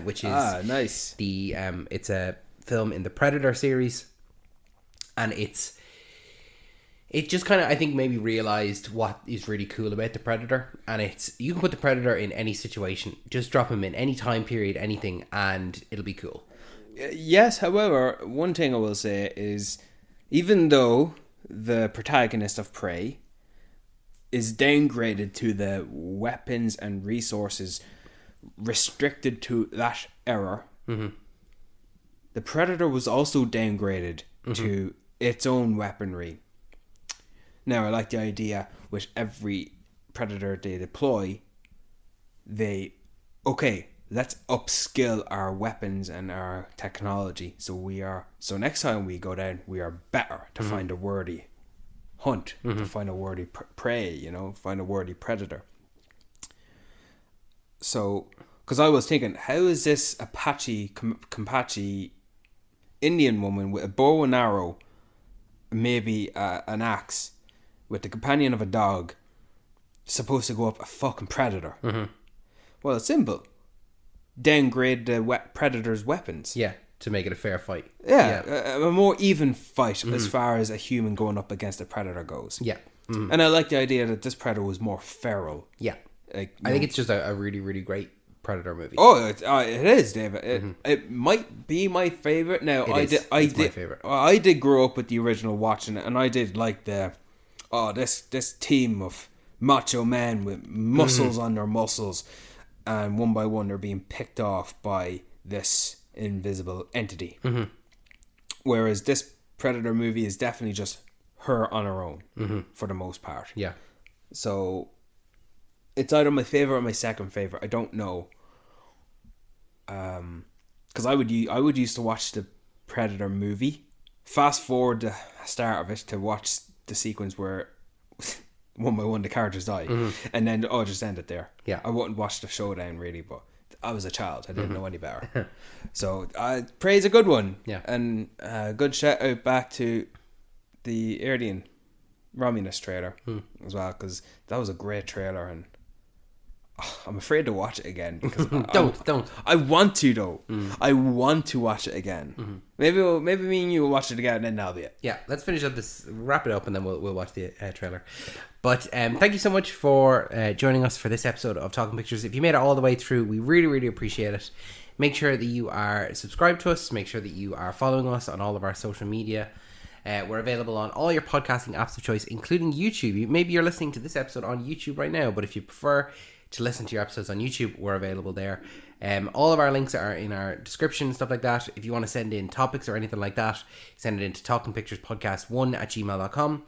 which is nice. It's a film in the Predator series, and it just kind of, I think, maybe realized what is really cool about the Predator, and you can put the Predator in any situation, just drop him in any time period, anything, and it'll be cool. Yes, however, one thing I will say is, even though the protagonist of Prey is downgraded to the weapons and resources restricted to that era, the Predator was also downgraded to its own weaponry. Now, I like the idea with every Predator they deploy, let's upskill our weapons and our technology. So next time we go down, we are better to find a worthy hunt, to find a worthy prey, find a worthy predator. So, because I was thinking, how is this Apache, Compache Indian woman with a bow and arrow, maybe an axe, with the companion of a dog, supposed to go up a fucking predator? Well, it's simple. Downgrade the predator's weapons. Yeah, to make it a fair fight. Yeah. A more even fight as far as a human going up against a predator goes. Yeah. And I like the idea that this predator was more feral. Yeah. I think it's just a really, really great Predator movie. Oh, it is, David. It might be my favorite. Now, it's my favorite. I did grow up with the original watching it, and I did like this team of macho men with muscles on their muscles, and one by one they're being picked off by this invisible entity. Whereas this Predator movie is definitely just her on her own for the most part. Yeah. So it's either my favorite or my second favorite. I don't know. Because I would used to watch the Predator movie, fast forward the start of it to watch the sequence where one by one the characters die, and then just end it there. Yeah. I wouldn't watch the showdown really, but I was a child. I didn't know any better. So Prey's a good one. Yeah. And good shout out back to the Alien Romulus trailer as well, because that was a great trailer, and I'm afraid to watch it again because don't. I want to though. I want to watch it again. Maybe me and you will watch it again, and then that'll be it. Yeah, let's finish up this, wrap it up, and then we'll watch the trailer. But thank you so much for joining us for this episode of Talking Pictures. If you made it all the way through, we really, really appreciate it. Make sure that you are subscribed to us. Make sure that you are following us on all of our social media. We're available on all your podcasting apps of choice, including YouTube. Maybe you're listening to this episode on YouTube right now, but if you prefer to listen to your episodes on YouTube, we're available there. All of our links are in our description and stuff like that. If you want to send in topics or anything like that, send it into talkingpicturespodcast1@gmail.com.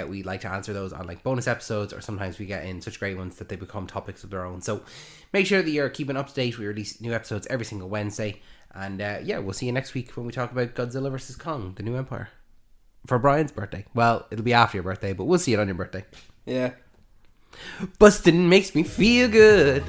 We like to answer those on like bonus episodes, or sometimes we get in such great ones that they become topics of their own. So make sure that you're keeping up to date. We release new episodes every single Wednesday. And we'll see you next week when we talk about Godzilla vs. Kong, The New Empire. For Brian's birthday. Well, it'll be after your birthday, but we'll see it on your birthday. Yeah. Bustin' makes me feel good.